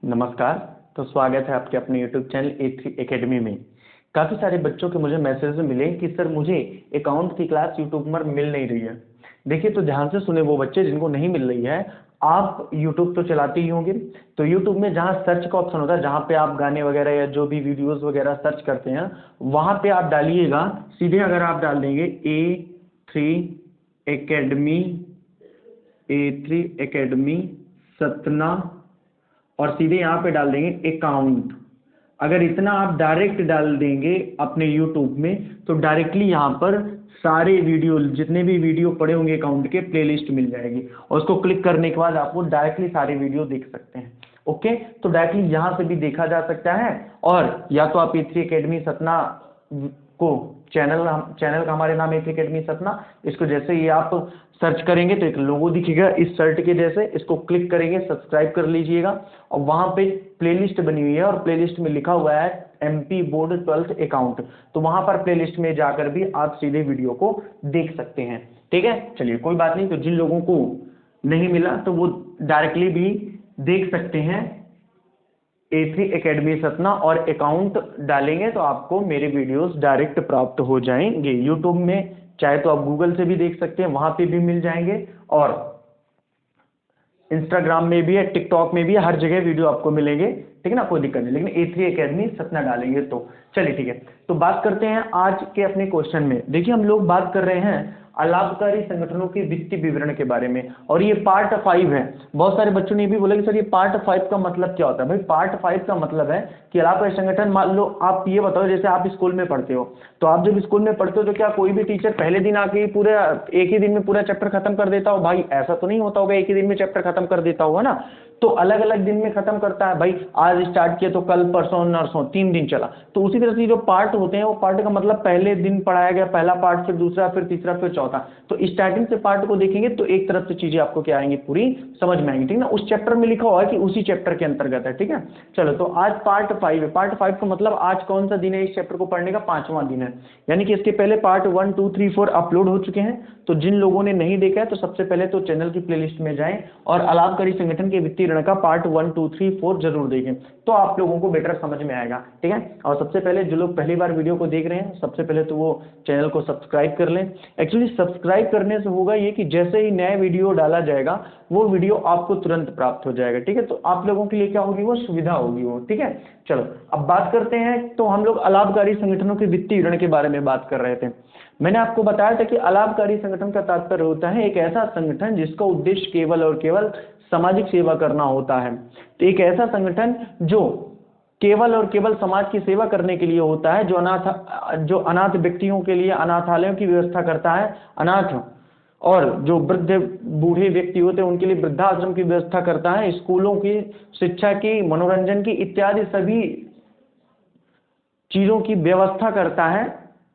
नमस्कार। तो स्वागत है आपके अपने YouTube चैनल A3 एकेडमी में। काफ़ी सारे बच्चों के मुझे मैसेज मिले कि सर मुझे अकाउंट की क्लास YouTube पर मिल नहीं रही है। देखिए, तो ध्यान से सुने वो बच्चे जिनको नहीं मिल रही है। आप YouTube तो चलाते ही होंगे, तो YouTube में जहाँ सर्च का ऑप्शन होता है, जहाँ पे आप गाने वगैरह या जो भी वीडियोस वगैरह सर्च करते हैं, वहाँ पे आप डालिएगा। सीधे अगर आप डाल देंगे A3 academy, A3 academy Satna, और सीधे यहाँ पे डाल देंगे अकाउंट। अगर इतना आप डायरेक्ट डाल देंगे अपने YouTube में, तो डायरेक्टली यहाँ पर सारे वीडियो, जितने भी वीडियो पड़े होंगे अकाउंट के, प्लेलिस्ट मिल जाएगी और उसको क्लिक करने के बाद आपको डायरेक्टली सारे वीडियो देख सकते हैं। ओके, तो डायरेक्टली यहाँ से भी देखा जा सकता है। और या तो आप A3 एकेडमी सतना को चैनल का हमारे नाम A3 एकेडमी सतना, इसको जैसे ही आप सर्च करेंगे तो एक लोगो दिखेगा इस शर्ट के जैसे, इसको क्लिक करेंगे, सब्सक्राइब कर लीजिएगा। और वहां पे प्लेलिस्ट बनी हुई है और प्लेलिस्ट में लिखा हुआ है MP बोर्ड 12th अकाउंट, तो वहां पर प्लेलिस्ट में जाकर भी आप सीधे वीडियो को देख सकते हैं। ठीक है, चलिए कोई बात नहीं। तो जिन लोगों को नहीं मिला तो वो डायरेक्टली भी देख सकते हैं A3 एकेडमी सतना, और अकाउंट डालेंगे तो आपको मेरे वीडियोस डायरेक्ट प्राप्त हो जाएंगे यूट्यूब में। चाहे तो आप गूगल से भी देख सकते हैं, वहां पे भी मिल जाएंगे, और इंस्टाग्राम में भी है, टिकटॉक में भी है, हर जगह वीडियो आपको मिलेंगे। ठीक है ना, कोई दिक्कत नहीं, लेकिन A3 एकेडमी सतना डालेंगे तो। चलिए ठीक है, तो बात करते हैं आज के अपने क्वेश्चन में। देखिए, हम लोग बात कर रहे हैं अलाभकारी संगठनों के वित्तीय विवरण के बारे में, और ये पार्ट 5 है। बहुत सारे बच्चों ने भी बोला कि सर ये पार्ट 5 का मतलब क्या होता है। भाई, पार्ट 5 का मतलब है कि अलाभकारी संगठन, मान लो आप ये बताओ, जैसे आप स्कूल में पढ़ते हो, तो आप जब स्कूल में पढ़ते हो तो क्या कोई भी टीचर पहले दिन आके पूरे एक ही दिन में पूरा चैप्टर खत्म कर देता हो? भाई ऐसा तो नहीं होता होगा, एक ही दिन में चैप्टर खत्म कर देता होगा ना। तो अलग अलग दिन में खत्म करता है। भाई आज स्टार्ट किया तो कल परसों नरसों 3 दिन चला। तो उसी तरह से जो पार्ट होते हैं, वो पार्ट का मतलब पहले दिन पढ़ाया गया पहला पार्ट, फिर दूसरा, फिर तीसरा, फिर चौथा। तो स्टार्टिंग से पार्ट को देखेंगे तो एक तरफ से चीजें आपको क्या आएंगी, पूरी समझ में आएंगी। ठीक है ना, उस चैप्टर में लिखा हुआ है कि उसी चैप्टर के अंतर्गत है। ठीक है, चलो, तो आज पार्ट 5 है। पार्ट 5 का मतलब आज कौन सा दिन है इस चैप्टर को पढ़ने का? 5वां दिन है। यानी कि इसके पहले पार्ट 1 2 3 4 अपलोड हो चुके हैं। तो जिन लोगों ने नहीं देखा है तो सबसे पहले तो चैनल की प्लेलिस्ट में जाएं और अलाभकारी संगठन के वित्तीय ऋण का पार्ट 1 2 3 4 जरूर देखें, तो आप लोगों को बेटर समझ में आएगा। ठीक है, और सबसे पहले जो लोग पहली बार वीडियो को देख रहे हैं, सबसे पहले तो वो चैनल को सब्सक्राइब कर लें। एक्चुअली सब्सक्राइब करने से होगा ये कि जैसे ही नया वीडियो डाला जाएगा, वो वीडियो आपको तुरंत प्राप्त हो जाएगा। ठीक है, तो आप लोगों के लिए क्या होगी, वो सुविधा होगी वो। ठीक है, चलो अब बात करते हैं। तो हम लोग अलाभकारी संगठनों के वित्तीय ऋण के बारे में बात कर रहे थे। मैंने आपको बताया था कि अलाभकारी संगठन का तात्पर्य होता है एक ऐसा संगठन जिसका उद्देश्य केवल और केवल सामाजिक सेवा करना होता है। तो एक ऐसा संगठन जो केवल और केवल समाज की सेवा करने के लिए होता है, जो अनाथ व्यक्तियों के लिए अनाथालयों की व्यवस्था करता है, अनाथ और जो वृद्ध बूढ़े व्यक्ति होते हैं उनके लिए वृद्धाश्रम की व्यवस्था करता है, स्कूलों की शिक्षा की, मनोरंजन की, इत्यादि सभी चीजों की व्यवस्था करता है।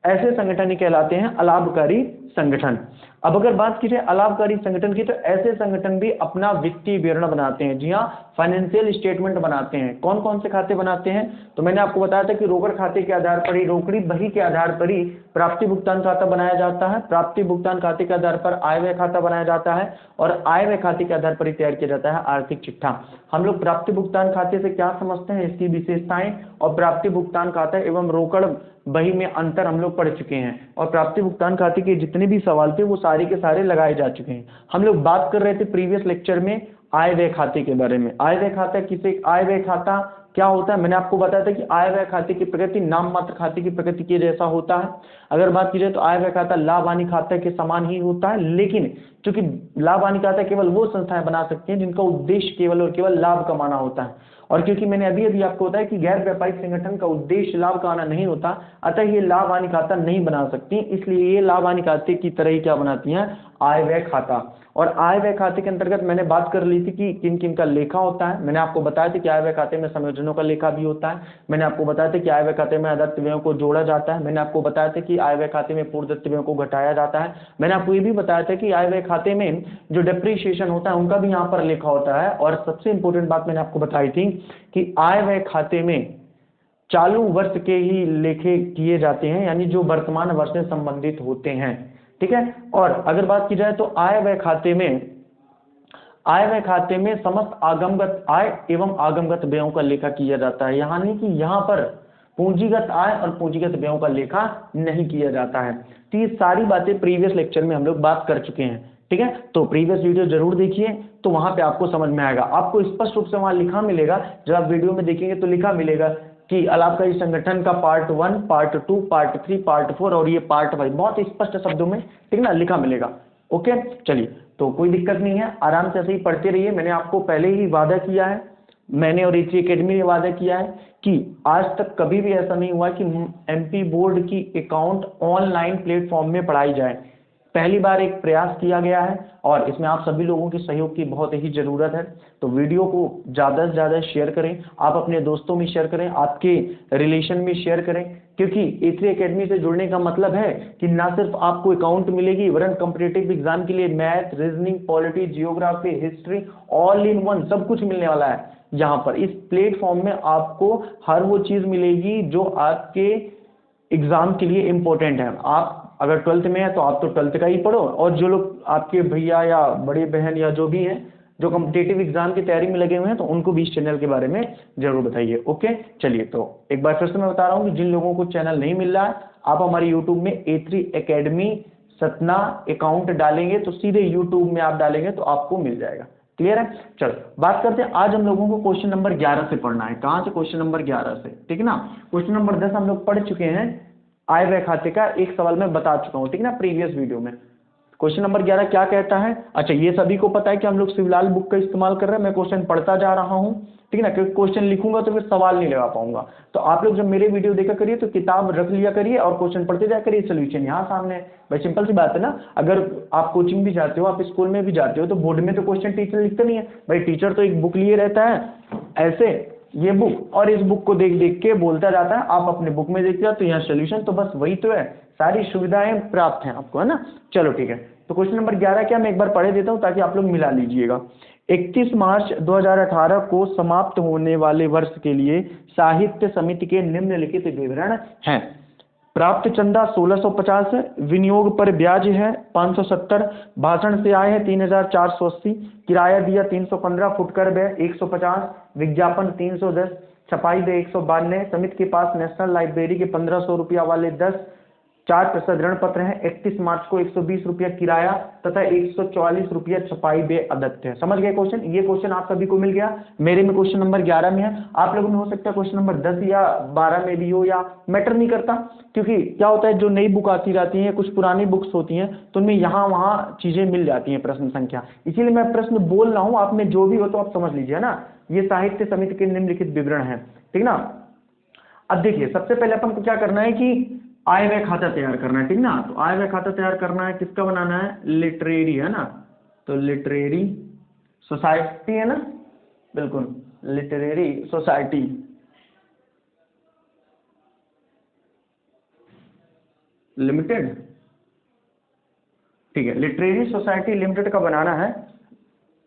ऐसे संगठन ही कहलाते हैं अलाभकारी संगठन। अब अगर बात की जाए अलाभकारी संगठन की, तो ऐसे संगठन भी अपना वित्तीय विवरण बनाते हैं। जी हाँ, फाइनेंशियल स्टेटमेंट बनाते हैं। कौन कौन से खाते बनाते हैं? तो मैंने आपको बताया था कि रोकड़ खाते के आधार पर ही, रोकड़ी बही के आधार पर ही प्राप्ति भुगतान खाता बनाया जाता है। प्राप्ति भुगतान खाते के आधार पर आय व्यय खाता बनाया जाता है, और आय व्यय खाते के आधार पर ही तैयार किया जाता है आर्थिक चिट्ठा। हम लोग प्राप्ति भुगतान खाते से क्या समझते हैं, इसकी विशेषताएं, और प्राप्ति भुगतान खाता एवं रोकड़ बही में अंतर हम लोग पढ़ चुके हैं। और प्राप्ति भुगतान खाते के जितने भी सवाल थे वो सारे के सारे लगाए जा चुके हैं। हम लोग बात कर रहे थे प्रीवियस लेक्चर में आय व्यय खाते के बारे में। आय व्यय खाता किसे, आय व्यय खाता क्या होता है? मैंने आपको बताया था कि आय व्यय खाते की प्रकृति नाम मात्र खाते की प्रकृति के जैसा होता है। अगर बात की जाए तो आय व्यय खाता लाभ हानि खाता के समान ही होता है, लेकिन चूंकि लाभ हानि खाता केवल वो संस्थाएं बना सकती हैं जिनका उद्देश्य केवल और केवल लाभ कमाना होता है। और क्योंकि मैंने अभी अभी आपको बताया कि गैर व्यापारिक संगठन का उद्देश्य लाभ कमाना नहीं होता, अतः ये लाभ हानि खाता नहीं बना सकती, इसलिए ये लाभ हानि खाते की तरह ही क्या बनाती हैं, आय व्यय खाता। और आय व्यय खाते के अंतर्गत मैंने बात कर ली थी कि किन किन का लेखा होता है। मैंने आपको बताया था कि आय व्यय खाते में संयोजनों का लेखा भी होता है। मैंने आपको बताया था कि आय व्यय खाते में अदत्त व्ययों को जोड़ा जाता है। मैंने आपको बताया था कि आय व्यय खाते में पूर्वदत्त व्ययों को घटाया जाता है। मैंने आपको ये भी बताया था कि आय व्यय खाते में जो डेप्रीशिएशन होता है उनका भी यहाँ पर लेखा होता है। और सबसे इंपॉर्टेंट बात मैंने आपको बताई थी कि आय व्यय खाते में चालू वर्ष के ही लेखे किए जाते हैं, यानी जो वर्तमान वर्ष से संबंधित होते हैं। ठीक है, और अगर बात की जाए तो आय व्यय खाते में आय व्यय खाते में समस्त आगमगत आय एवं आगमगत व्ययों का लेखा किया जाता है, यानी कि यहाँ पर पूंजीगत आय और पूंजीगत व्ययों का लेखा नहीं किया जाता है। तो ये सारी बातें प्रीवियस लेक्चर में हम लोग बात कर चुके हैं, ठीक है। तो प्रीवियस वीडियो जरूर देखिए, तो वहां पे आपको समझ में आएगा। आपको स्पष्ट रूप से वहां लिखा मिलेगा, जब आप वीडियो में देखेंगे तो लिखा मिलेगा कि अलाभकारी संगठन का पार्ट 1, पार्ट 2, पार्ट 3, पार्ट 4 और ये पार्ट 5 बहुत स्पष्ट शब्दों में, ठीक ना, लिखा मिलेगा। ओके, चलिए, तो कोई दिक्कत नहीं है, आराम से ऐसे ही पढ़ते रहिए। मैंने आपको पहले ही वादा किया है, मैंने और E3 एकेडमी ने वादा किया है कि आज तक कभी भी ऐसा नहीं हुआ कि MP बोर्ड की अकाउंट ऑनलाइन प्लेटफॉर्म में पढ़ाई जाए। पहली बार एक प्रयास किया गया है और इसमें आप सभी लोगों के सहयोग की बहुत ही जरूरत है। तो वीडियो को ज़्यादा से ज़्यादा शेयर करें, आप अपने दोस्तों में शेयर करें, आपके रिलेशन में शेयर करें, क्योंकि E3 एकेडमी से जुड़ने का मतलब है कि ना सिर्फ आपको अकाउंट मिलेगी, वरन कॉम्पिटिटिव एग्जाम के लिए math, reasoning, polity, geography, history all in one सब कुछ मिलने वाला है। यहाँ पर इस प्लेटफॉर्म में आपको हर वो चीज़ मिलेगी जो आपके एग्जाम के लिए इम्पोर्टेंट है। आप अगर 12th में है तो आप तो 12th का ही पढ़ो, और जो लोग आपके भैया या बड़े बहन या जो भी हैं जो कॉम्पिटिटिव एग्जाम की तैयारी में लगे हुए हैं, तो उनको भी इस चैनल के बारे में जरूर बताइए। ओके, चलिए, तो एक बार फिर से मैं बता रहा हूँ कि जिन लोगों को चैनल नहीं मिल रहा है, आप हमारे यूट्यूब में A3 एकेडमी सतना अकाउंट डालेंगे तो सीधे यूट्यूब में आप डालेंगे तो आपको मिल जाएगा। क्लियर है? चलो बात करते हैं। आज हम लोगों को क्वेश्चन नंबर 11 से पढ़ना है। कहाँ से? क्वेश्चन नंबर 11 से, ठीक है ना। क्वेश्चन नंबर 10 हम लोग पढ़ चुके हैं, आय व्यय खाते का एक सवाल मैं बता चुका हूँ, ठीक है ना, प्रीवियस वीडियो में। क्वेश्चन नंबर 11 क्या कहता है? अच्छा, ये सभी को पता है कि हम लोग शिवलाल बुक का इस्तेमाल कर रहे हैं। मैं क्वेश्चन पढ़ता जा रहा हूँ, ठीक है ना, क्योंकि क्वेश्चन लिखूंगा तो फिर सवाल नहीं लगा पाऊंगा। तो आप लोग जब मेरे वीडियो देखा करिए तो किताब रख लिया करिए और क्वेश्चन पढ़ते जाया करिए। सोल्यूशन यहाँ सामने है भाई, सिंपल सी बात है ना। अगर आप कोचिंग भी जाते हो, आप स्कूल में भी जाते हो, तो बोर्ड में तो क्वेश्चन टीचर लिखते नहीं है भाई, टीचर तो एक बुक लिए रहता है ऐसे, ये बुक, और इस बुक को देख देख के बोलता जाता है, आप अपने बुक में देखते हो तो यहाँ सोल्यूशन तो बस वही तो है, सारी सुविधाएं प्राप्त हैं आपको, है ना। चलो ठीक है, तो क्वेश्चन नंबर 11 क्या, मैं एक बार पढ़े देता हूँ ताकि आप लोग मिला लीजिएगा। 31 मार्च 2018 को समाप्त होने वाले वर्ष के लिए साहित्य समिति के निम्नलिखित विवरण हैं। प्राप्त चंदा 1650, विनियोग पर ब्याज है 570, भाषण से आए हैं 3480, किराया दिया 315, फुटकर व्यय 150, विज्ञापन 310, छपाई व्यय 192, समिति के पास नेशनल लाइब्रेरी के 1500 रुपया वाले 4% ऋण पत्र हैं। 31 मार्च को 120 रुपया किराया तथा 144 रुपया छपाई व्यय अदत्त है। समझ गए क्वेश्चन? ये क्वेश्चन आप सभी को मिल गया। मेरे में क्वेश्चन नंबर 11 में है, आप लोगों में हो सकता है क्वेश्चन नंबर 10 या 12 में भी हो, या मैटर नहीं करता, क्योंकि क्या होता है, जो नई बुक आती रहती है, कुछ पुरानी बुक्स होती हैं, तो उनमें यहाँ वहाँ चीजें मिल जाती हैं, प्रश्न संख्या, इसीलिए मैं प्रश्न बोल रहा हूँ, आप में जो भी हो तो आप समझ लीजिए ना। ये साहित्य समिति के निम्नलिखित विवरण है, ठीक ना। अब देखिए, सबसे पहले अपन को क्या करना है कि आय व्यय खाता तैयार करना है, ठीक ना। तो आय व्यय खाता तैयार करना है, किसका बनाना है? लिटरेरी, है ना। तो लिटरेरी सोसाइटी है ना, बिल्कुल, लिटरेरी सोसाइटी लिमिटेड, ठीक है, लिटरेरी सोसाइटी लिमिटेड का बनाना है,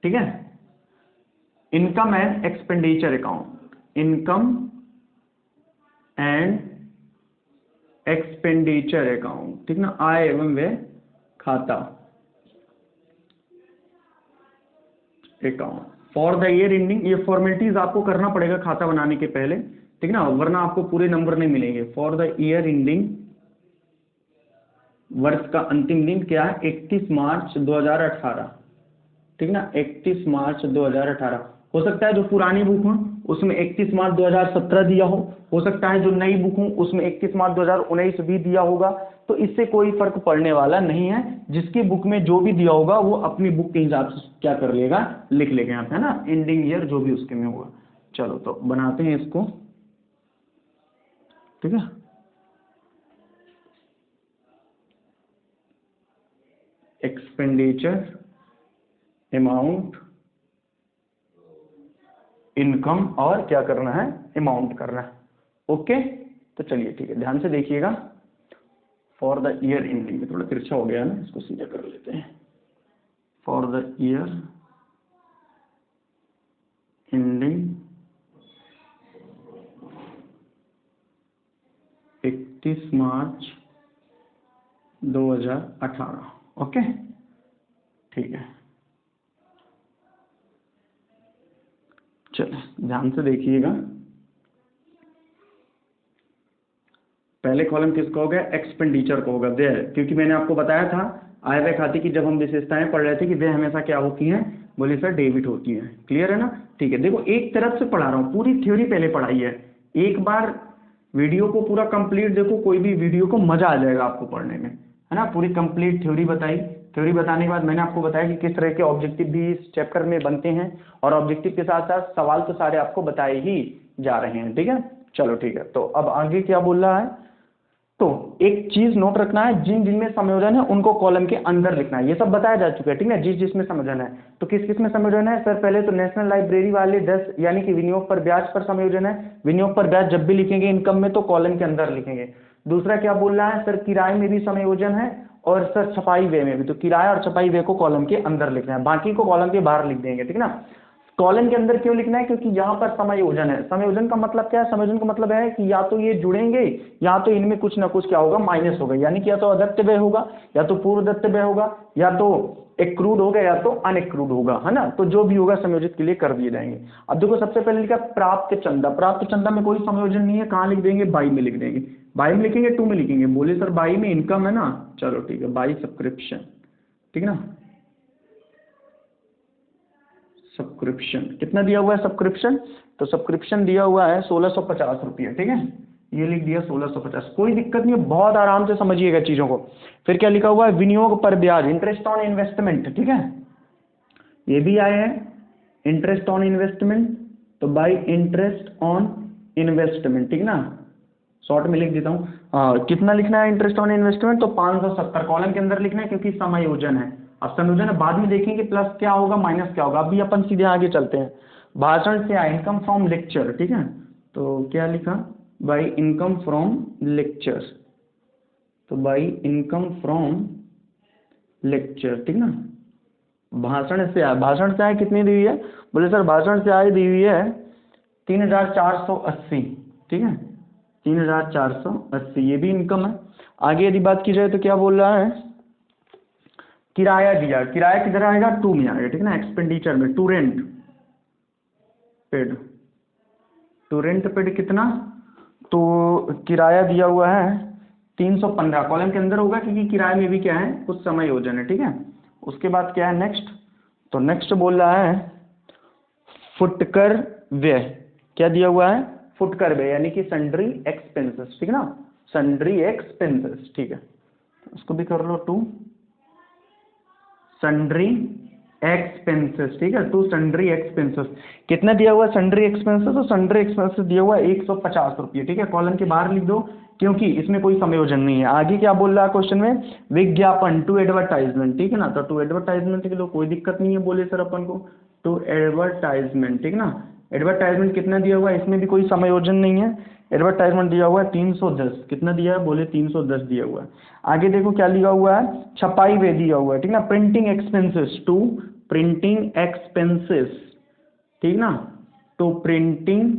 ठीक है। Income and expenditure account, income and expenditure account, ठीक ना, आय एवं व्यय खाता account for the year ending. ये फॉर्मेलिटीज आपको करना पड़ेगा खाता बनाने के पहले, ठीक ना, वरना आपको पूरे नंबर नहीं मिलेंगे। फॉर द ईयर एंडिंग, वर्ष का अंतिम दिन क्या है? 31 मार्च 2018, ठीक ना, 31 मार्च 2018। हो सकता है जो पुरानी बुक हो उसमें 31 मार्च 2017 दिया हो सकता है जो नई बुक हो उसमें 31 मार्च 2019 भी दिया होगा, तो इससे कोई फर्क पड़ने वाला नहीं है। जिसकी बुक में जो भी दिया होगा वो अपनी बुक के हिसाब से क्या कर लेगा, लिख लेगा यहाँ पे, है ना, एंडिंग ईयर जो भी उसके में होगा। चलो तो बनाते हैं इसको, ठीक है। एक्सपेंडिचर अमाउंट, इनकम, और क्या करना है? अमाउंट करना है। ओके, तो चलिए ठीक है, ध्यान से देखिएगा। फॉर द ईयर एंडिंग में थोड़ा तिरछा हो गया ना, इसको सीधा कर लेते हैं। For the year ending 31 March 2018, okay, ठीक है। चलिए ध्यान से देखिएगा, पहले कॉलम किसका होगा, एक्सपेंडिचर का होगा, व्यय, क्योंकि मैंने आपको बताया था आय व्यय खाते की जब हम विशेषताएं पढ़ रहे थे कि व्यय हमेशा क्या होती हैं, बोले सर डेबिट होती है। क्लियर है ना? ठीक है, देखो एक तरफ से पढ़ा रहा हूँ, पूरी थ्योरी पहले पढ़ाई है, एक बार वीडियो को पूरा कंप्लीट देखो, कोई भी वीडियो को मजा आ जाएगा आपको पढ़ने में, है ना? पूरी कंप्लीट थ्योरी बताई, थ्योरी बताने के बाद मैंने आपको बताया कि किस तरह के ऑब्जेक्टिव भी इस चैप्टर में बनते हैं, और ऑब्जेक्टिव के साथ साथ सवाल तो सारे आपको बताए ही जा रहे हैं। ठीक है, चलो ठीक है, तो अब आगे क्या बोल रहा है, तो एक चीज नोट रखना है, जिन जिनमें संयोजन है उनको कॉलम के अंदर लिखना है, ये सब बताया जा चुका है। ठीक है, जिस जिसमें संयोजन है, तो किस किस में संयोजन है सर, पहले तो नेशनल लाइब्रेरी वाले 10 यानी कि विनियोग पर ब्याज पर संयोजन है, विनियोग पर ब्याज जब भी लिखेंगे इनकम में तो कॉलम के अंदर लिखेंगे। दूसरा क्या बोल रहा है सर, किराए में भी संयोजन है, और सर छपाई व्यय में भी, तो किराया और छपाई व्यय को कॉलम के अंदर लिखना है, बाकी को कॉलम के बाहर लिख देंगे। ठीक है ना? कॉलम के अंदर क्यों लिखना है, क्योंकि यहाँ पर समायोजन है। समायोजन का मतलब क्या है, समायोजन का मतलब है कि या तो ये जुड़ेंगे या तो इनमें कुछ ना कुछ क्या होगा, माइनस होगा, यानी कि या तो अदत्त व्यय होगा, या तो पूर्व दत्त व्यय होगा, या तो एक्रूड होगा, या तो अनएक्रूड होगा, है ना? तो जो भी होगा संयोजित के लिए कर दिए जाएंगे। अब देखो सबसे पहले लिखा प्राप्त चंदा, प्राप्त चंदा में कोई संयोजन नहीं है, कहाँ लिख देंगे, बाई में लिख देंगे। बाई में लिखेंगे, टू में लिखेंगे, बोले सर बाई में इनकम है ना, चलो ठीक है, बाई सब्सक्रिप्शन। ठीक है ना? सब्सक्रिप्शन कितना दिया हुआ है सब्सक्रिप्शन, तो सब्सक्रिप्शन दिया हुआ है 1650 रुपये। ठीक है, ये लिख दिया 1650, कोई दिक्कत नहीं है, बहुत आराम से समझिएगा चीज़ों को। फिर क्या लिखा हुआ है, विनियोग पर ब्याज, इंटरेस्ट ऑन इन्वेस्टमेंट। ठीक है, ये भी आए हैं, इंटरेस्ट ऑन इन्वेस्टमेंट, तो बाई इंटरेस्ट ऑन इन्वेस्टमेंट। ठीक है ना, शॉर्ट में लिख देता हूँ, कितना लिखना है इंटरेस्ट ऑन इन्वेस्टमेंट, तो 570 कॉलम के अंदर लिखना है, क्योंकि समायोजन है। अब संयोजन है बाद में देखेंगे प्लस क्या होगा माइनस क्या होगा, अभी अपन सीधे आगे चलते हैं। भाषण से आए, इनकम फ्रॉम लेक्चर। ठीक है, तो क्या लिखा, बाई इनकम फ्रॉम लेक्चर, तो बाई इनकम फ्रॉम लेक्चर। ठीक ना, भाषण से आय, भाषण से आय कितनी दी हुई है, बोले सर भाषण से आय दी हुई है 3480। ठीक है, 3480, ये भी इनकम है। आगे यदि बात की जाए तो क्या बोल रहा है, किराया दिया, किराया किधर आएगा, टू में आएगा। ठीक है ना, एक्सपेंडिचर में, to rent paid, to rent paid कितना, तो किराया दिया हुआ है 315, कॉलम के अंदर होगा क्योंकि किराए में भी क्या है, कुछ समायोजन है। ठीक है, उसके बाद क्या है नेक्स्ट, तो नेक्स्ट बोल रहा है फुटकर व्यय, क्या दिया हुआ है, फुटकर व्यय यानी कि सन्ड्री एक्सपेंसेस। ठीक है ना, सन्ड्री एक्सपेंसेस। ठीक है, उसको भी कर लो टू सन्ड्री एक्सपेंसेस। ठीक है, टू सन्ड्री एक्सपेंसेस, कितना दिया हुआ है सन्ड्री एक्सपेंसेस, तो सन्ड्री एक्सपेंसेस दिया हुआ है 150 रुपये। ठीक है, कॉलम के बाहर लिख दो क्योंकि इसमें कोई समायोजन नहीं है। आगे क्या बोल रहा है क्वेश्चन में, विज्ञापन टू एडवर्टाइजमेंट। ठीक है ना, तो टू एडवर्टाइजमेंट के लिए कोई दिक्कत नहीं है, बोले सर अपन को टू एडवर्टाइजमेंट। ठीक है ना, एडवर्टाइजमेंट कितना दिया हुआ है, इसमें भी कोई समायोजन नहीं है, एडवर्टाइजमेंट दिया हुआ है 310, कितना दिया है, बोले 310 दिया हुआ है। आगे देखो क्या लिखा हुआ है, छपाई व्यय दिया हुआ है। ठीक ना, printing expenses, to printing expenses. ठीक ना, टू प्रिंटिंग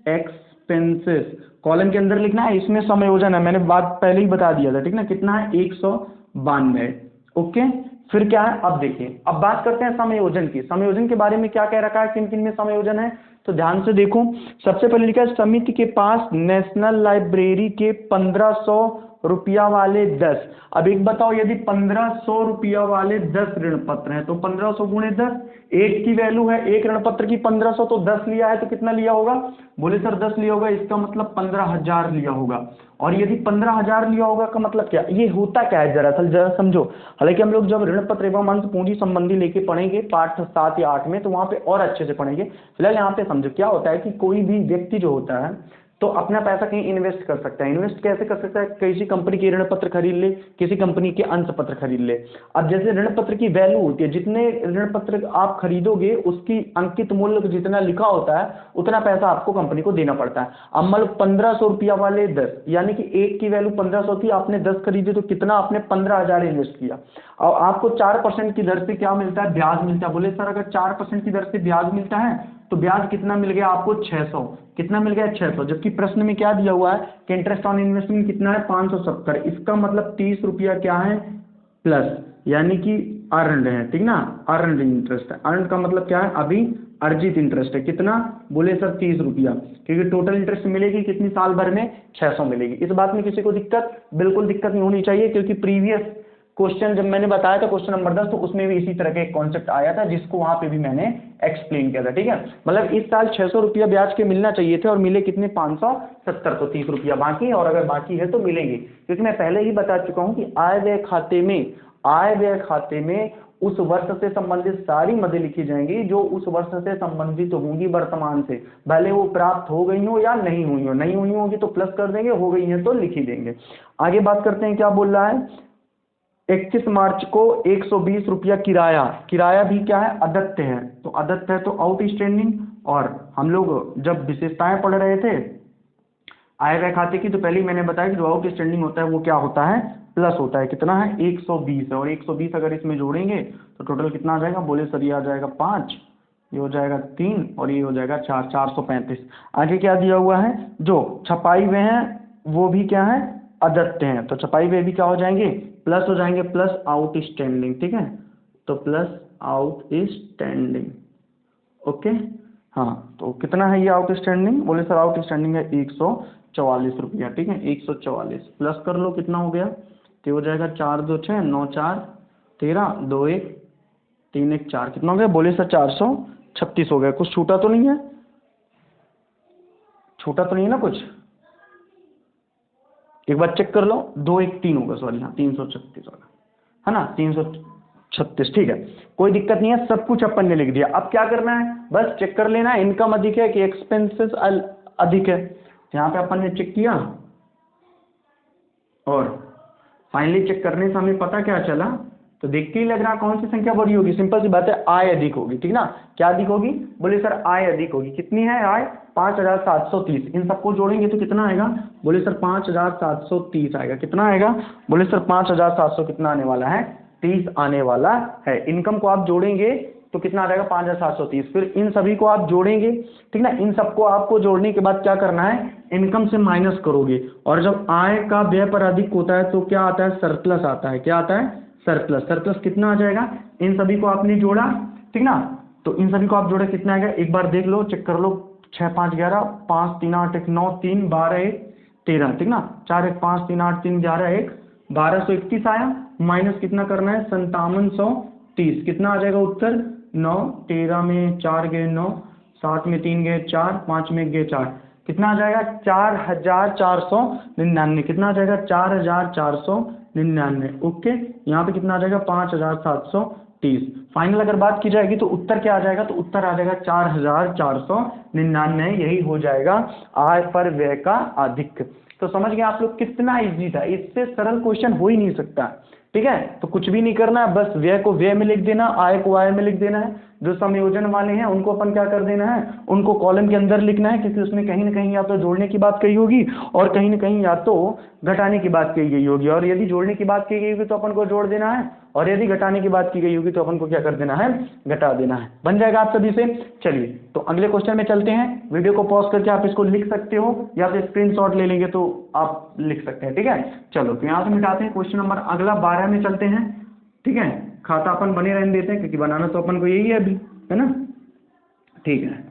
एक्सपेंसेस, कॉलम के अंदर लिखना है, इसमें समायोजन है, मैंने बात पहले ही बता दिया था। ठीक ना, कितना है 192। ओके, फिर क्या है, अब देखिए, अब बात करते हैं समायोजन की। समायोजन के बारे में क्या कह रखा है, किन किन में समायोजन है, तो ध्यान से देखो। सबसे पहले लिखा है समिति के पास नेशनल लाइब्रेरी के 1500 रुपया वाले 10। अब एक बताओ, यदि 1500 रुपया वाले 10 ऋण पत्र हैं तो 1500 गुणे 10, एक की वैल्यू है, एक ऋण पत्र की 1500, तो 10 लिया है तो कितना लिया होगा, बोले सर 10 लिया होगा, इसका मतलब 15,000 लिया होगा। और यदि 15,000 लिया होगा का मतलब क्या, ये होता क्या है जरा समझो। हालांकि हम लोग जब ऋण पत्र एवं अंश पूंजी संबंधी लेके पढ़ेंगे पाठ 7 या 8 में, तो वहां पे और अच्छे से पढ़ेंगे। फिलहाल यहाँ पे समझो क्या होता है कि कोई भी व्यक्ति जो होता है तो अपना पैसा कहीं इन्वेस्ट कर सकता है। इन्वेस्ट कैसे कर सकता है, किसी कंपनी के ऋण पत्र खरीद ले, किसी कंपनी के अंश पत्र खरीद ले। अब जैसे ऋण पत्र की वैल्यू होती है, जितने ऋण पत्र आप खरीदोगे उसकी अंकित मूल्य जितना लिखा होता है उतना पैसा आपको कंपनी को देना पड़ता है। अब मान लो 1500 रुपया वाले 10, यानी कि एक की वैल्यू 1500 थी, आपने 10 खरीदे तो कितना, आपने 15,000 इन्वेस्ट किया। और आपको 4% की दर से क्या मिलता है, ब्याज मिलता है। बोले सर अगर 4% की दर से ब्याज मिलता है तो ब्याज कितना मिल गया आपको, 600, कितना मिल गया 600। जबकि प्रश्न में क्या दिया हुआ है कि इंटरेस्ट ऑन इन्वेस्टमेंट कितना है, 570, इसका मतलब 30 रुपया क्या है प्लस, यानी कि अर्नड है। ठीक ना, अर्नड इंटरेस्ट है। अर्नड का मतलब क्या है, अभी अर्जित इंटरेस्ट है। कितना? बोले सर 30 रुपया, क्योंकि टोटल इंटरेस्ट मिलेगी कितनी साल भर में? 600 मिलेगी। इस बात में किसी को दिक्कत? बिल्कुल दिक्कत नहीं होनी चाहिए, क्योंकि प्रीवियस क्वेश्चन जब मैंने बताया था क्वेश्चन नंबर 10, तो उसमें भी इसी तरह का एक कॉन्सेप्ट आया था, जिसको वहां पे भी मैंने एक्सप्लेन किया था। ठीक है, मतलब इस साल 600 रुपया ब्याज के मिलना चाहिए थे और मिले कितने? 570, तो 30 रुपया बाकी, और अगर बाकी है तो मिलेंगे, क्योंकि मैं पहले ही बता चुका हूं कि आय व्यय खाते में उस वर्ष से संबंधित सारी मदें लिखी जाएंगी जो उस वर्ष से संबंधित होंगी वर्तमान से, भले वो प्राप्त हो गई हो या नहीं हुई हो। नहीं हुई होगी तो प्लस कर देंगे, हो गई है तो लिख ही देंगे। आगे बात करते हैं, क्या बोल रहा है? 21 मार्च को 120 रुपया किराया भी क्या है? अदत्त है, तो अदत्त है तो आउटस्टैंडिंग। और हम लोग जब विशेषताएं पढ़ रहे थे आय व्यय खाते की, तो पहले ही मैंने बताया कि जो आउटस्टैंडिंग होता है वो क्या होता है? प्लस होता है। कितना है? 120 है, और 120 अगर इसमें जोड़ेंगे तो टोटल कितना आ जाएगा? बोले सर ये आ जाएगा 5, ये हो जाएगा 3 और ये हो जाएगा 4, 435। आगे क्या दिया हुआ है? जो छपाई हुए हैं वो भी क्या है? अदत्त हैं, तो छपाई हुए भी क्या हो जाएंगे? प्लस हो जाएंगे, प्लस आउटस्टैंडिंग। ठीक है, तो प्लस आउटस्टैंडिंग। ओके, हाँ, तो कितना है ये आउटस्टैंडिंग? बोले सर आउटस्टैंडिंग है 144 रुपया। ठीक है, 144 प्लस कर लो, कितना हो गया? तो हो जाएगा 4 2 6 9 4 13 2 1 3 1 4, कितना हो गया? बोले सर 436 हो गया। कुछ छूटा तो नहीं है? छूटा तो नहीं है ना कुछ? एक बार चेक कर लो। 2 1 3 होगा, सॉरी, हाँ 336 होगा, है ना? 336। ठीक है, कोई दिक्कत नहीं है, सब कुछ अपन ने लिख दिया। अब क्या करना है? बस चेक कर लेना है इनकम अधिक है कि एक्सपेंसेस अधिक है। यहाँ पे अपन ने चेक किया और फाइनली चेक करने से हमें पता क्या चला? तो देख के ही लग रहा कौन सी संख्या बड़ी होगी। सिंपल सी बात है, आय अधिक होगी। ठीक ना? क्या अधिक होगी? बोले सर आय अधिक होगी। कितनी है आय? 5730। इन सबको जोड़ेंगे तो कितना आएगा? बोले सर 5730 आएगा। कितना आएगा? बोले सर 5700 कितना आने वाला है? 30 आने वाला है। इनकम को आप जोड़ेंगे तो कितना आ जाएगा? 5730। फिर इन सभी को आप जोड़ेंगे, ठीक ना? इन सबको आपको जोड़ने के बाद क्या करना है? इनकम से माइनस करोगे, और जब आय का व्यय पर अधिक होता है तो क्या आता है? सरप्लस आता है। क्या आता है? सरप्लस। सरप्लस कितना आ जाएगा? इन सभी को आपने जोड़ा, ठीक ना? तो इन सभी को आप जोड़े, कितना आएगा? एक बार देख लो, चेक कर लो। 6 5 11, 5 3 8 1 9 3 12 1 13, ठीक ना? 4 1 5 3 8 3 11 1 1231 आया। माइनस कितना करना है? 5730। कितना आ जाएगा उत्तर? 9 13 में 4 गए 9, 7 में 3 गए 4, 5 में गए 4, कितना आ जाएगा? 4499। कितना आ जाएगा? 4499। ओके, यहाँ पे कितना आ जाएगा? 5730। फाइनल अगर बात की जाएगी तो उत्तर क्या आ जाएगा? तो उत्तर आ जाएगा 4499। यही हो जाएगा आय पर व्यय का अधिक। तो समझ गए आप लोग? कितना इजी था, इससे सरल क्वेश्चन हो ही नहीं सकता। ठीक है, तो कुछ भी नहीं करना है, बस व्यय को व्यय में लिख देना, आय को आय में लिख देना है। जो संयोजन वाले हैं उनको अपन क्या कर देना है? उनको कॉलम के अंदर लिखना है, क्योंकि उसमें कहीं ना कहीं या तो जोड़ने की बात कही होगी और कहीं ना कहीं या तो घटाने की बात कही गई होगी। और यदि जोड़ने की बात की गई होगी तो अपन को जोड़ देना है, और यदि घटाने की बात की गई होगी तो अपन को क्या कर देना है? घटा देना है। बन जाएगा आप सभी से? चलिए, तो अगले क्वेश्चन में चलते हैं। वीडियो को पॉज करके आप इसको लिख सकते हो, या फिर स्क्रीनशॉट ले लेंगे तो आप लिख सकते हैं। ठीक है, चलो तो यहाँ से मिटाते हैं। क्वेश्चन नंबर अगला 12 में चलते हैं। ठीक है, खाता अपन बने रहने देते हैं, क्योंकि बनाना तो अपन को यही है अभी, है ना? ठीक है,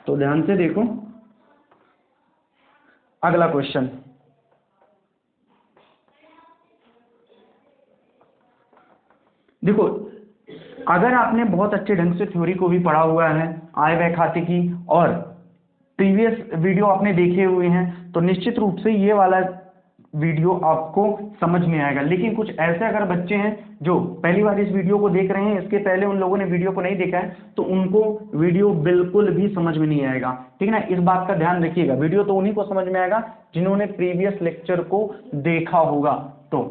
तो ध्यान से देखो अगला क्वेश्चन। देखो, अगर आपने बहुत अच्छे ढंग से थ्योरी को भी पढ़ा हुआ है आय व्यय खाते की, और प्रीवियस वीडियो आपने देखे हुए हैं, तो निश्चित रूप से ये वाला वीडियो आपको समझ में आएगा। लेकिन कुछ ऐसे अगर बच्चे हैं जो पहली बार इस वीडियो को देख रहे हैं, इसके पहले उन लोगों ने वीडियो को नहीं देखा है, तो उनको वीडियो बिल्कुल भी समझ में नहीं आएगा। ठीक है ना? इस बात का ध्यान रखिएगा, वीडियो तो उन्हीं को समझ में आएगा जिन्होंने प्रीवियस लेक्चर को देखा होगा। तो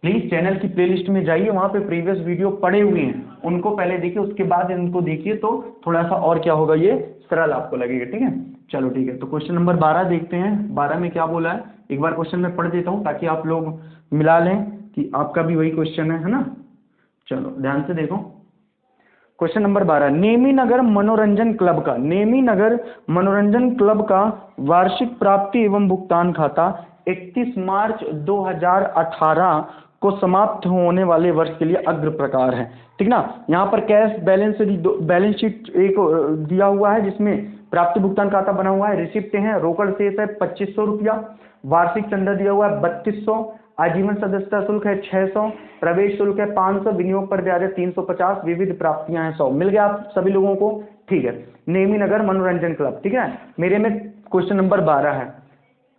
प्लीज चैनल की प्लेलिस्ट में जाइए, वहां पे प्रीवियस वीडियो पड़े हुए हैं, उनको पहले देखिए, उसके बाद इनको देखिए, तो थोड़ा सा और क्या होगा, ये सरल आपको लगेगा। ठीक है, चलो ठीक है, तो क्वेश्चन नंबर 12 देखते हैं। 12 में क्या बोला है, एक बार क्वेश्चन में पढ़ देता हूँ ताकि आप लोग मिला लें कि आपका भी वही क्वेश्चन है ना? चलो ध्यान से देखो। क्वेश्चन नंबर 12, नेमी नगर मनोरंजन क्लब का वार्षिक प्राप्ति एवं भुगतान खाता 31 मार्च 2018 को समाप्त होने वाले वर्ष के लिए अग्र प्रकार है, ठीक ना। यहाँ पर कैश बैलेंस शीट एक दिया हुआ है जिसमें प्राप्ति भुगतान खाता बना हुआ है, रिसिप्ट है, रोकड़ शेष है 2500 रुपया, वार्षिक चंदा दिया हुआ है 3200, आजीवन सदस्यता शुल्क है 600, प्रवेश शुल्क है 500, विनियोग पर ब्याज है 350, विविध प्राप्तियां हैं 100। मिल गया आप सभी लोगों को, ठीक है। नेमी नगर मनोरंजन क्लब, ठीक है। मेरे में क्वेश्चन नंबर 12 है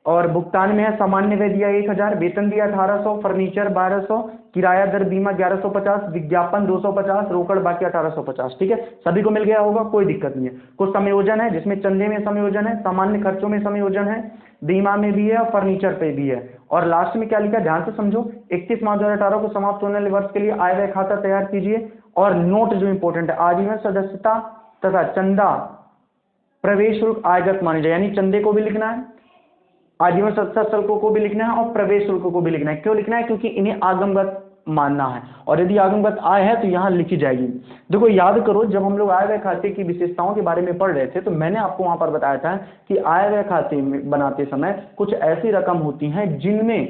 और भुगतान में है सामान्य व्यय दिया 1000, वेतन दिया 1800, फर्नीचर 1200, किराया दर बीमा 1150, विज्ञापन 250, रोकड़ बाकी 1850, ठीक है। सभी को मिल गया होगा, कोई दिक्कत नहीं है। कुछ समायोजन है जिसमें चंदे में समायोजन है, सामान्य खर्चों में समायोजन है, बीमा में भी है और फर्नीचर पे भी है। और लास्ट में क्या लिखा है ध्यान से समझो, 31 मार्च 2018 को समाप्त होने वाले वर्ष के लिए आय व्यय खाता तैयार कीजिए। और नोट जो इंपॉर्टेंट है, आजीवन सदस्यता तथा चंदा प्रवेश शुल्क आयगत माने जाए, यानी चंदे को भी लिखना है, आजीवन सदस्यता शुल्क को भी लिखना है और प्रवेश शुल्क को भी लिखना है। क्यों लिखना है? क्योंकि इन्हें आगमगत मानना है और यदि आगमगत आय है तो यहाँ लिखी जाएगी। देखो याद करो, जब हम लोग आय व्यय खाते की विशेषताओं के बारे में पढ़ रहे थे तो मैंने आपको वहां पर बताया था कि आय व्यय खाते में बनाते समय कुछ ऐसी रकम होती हैं जिनमें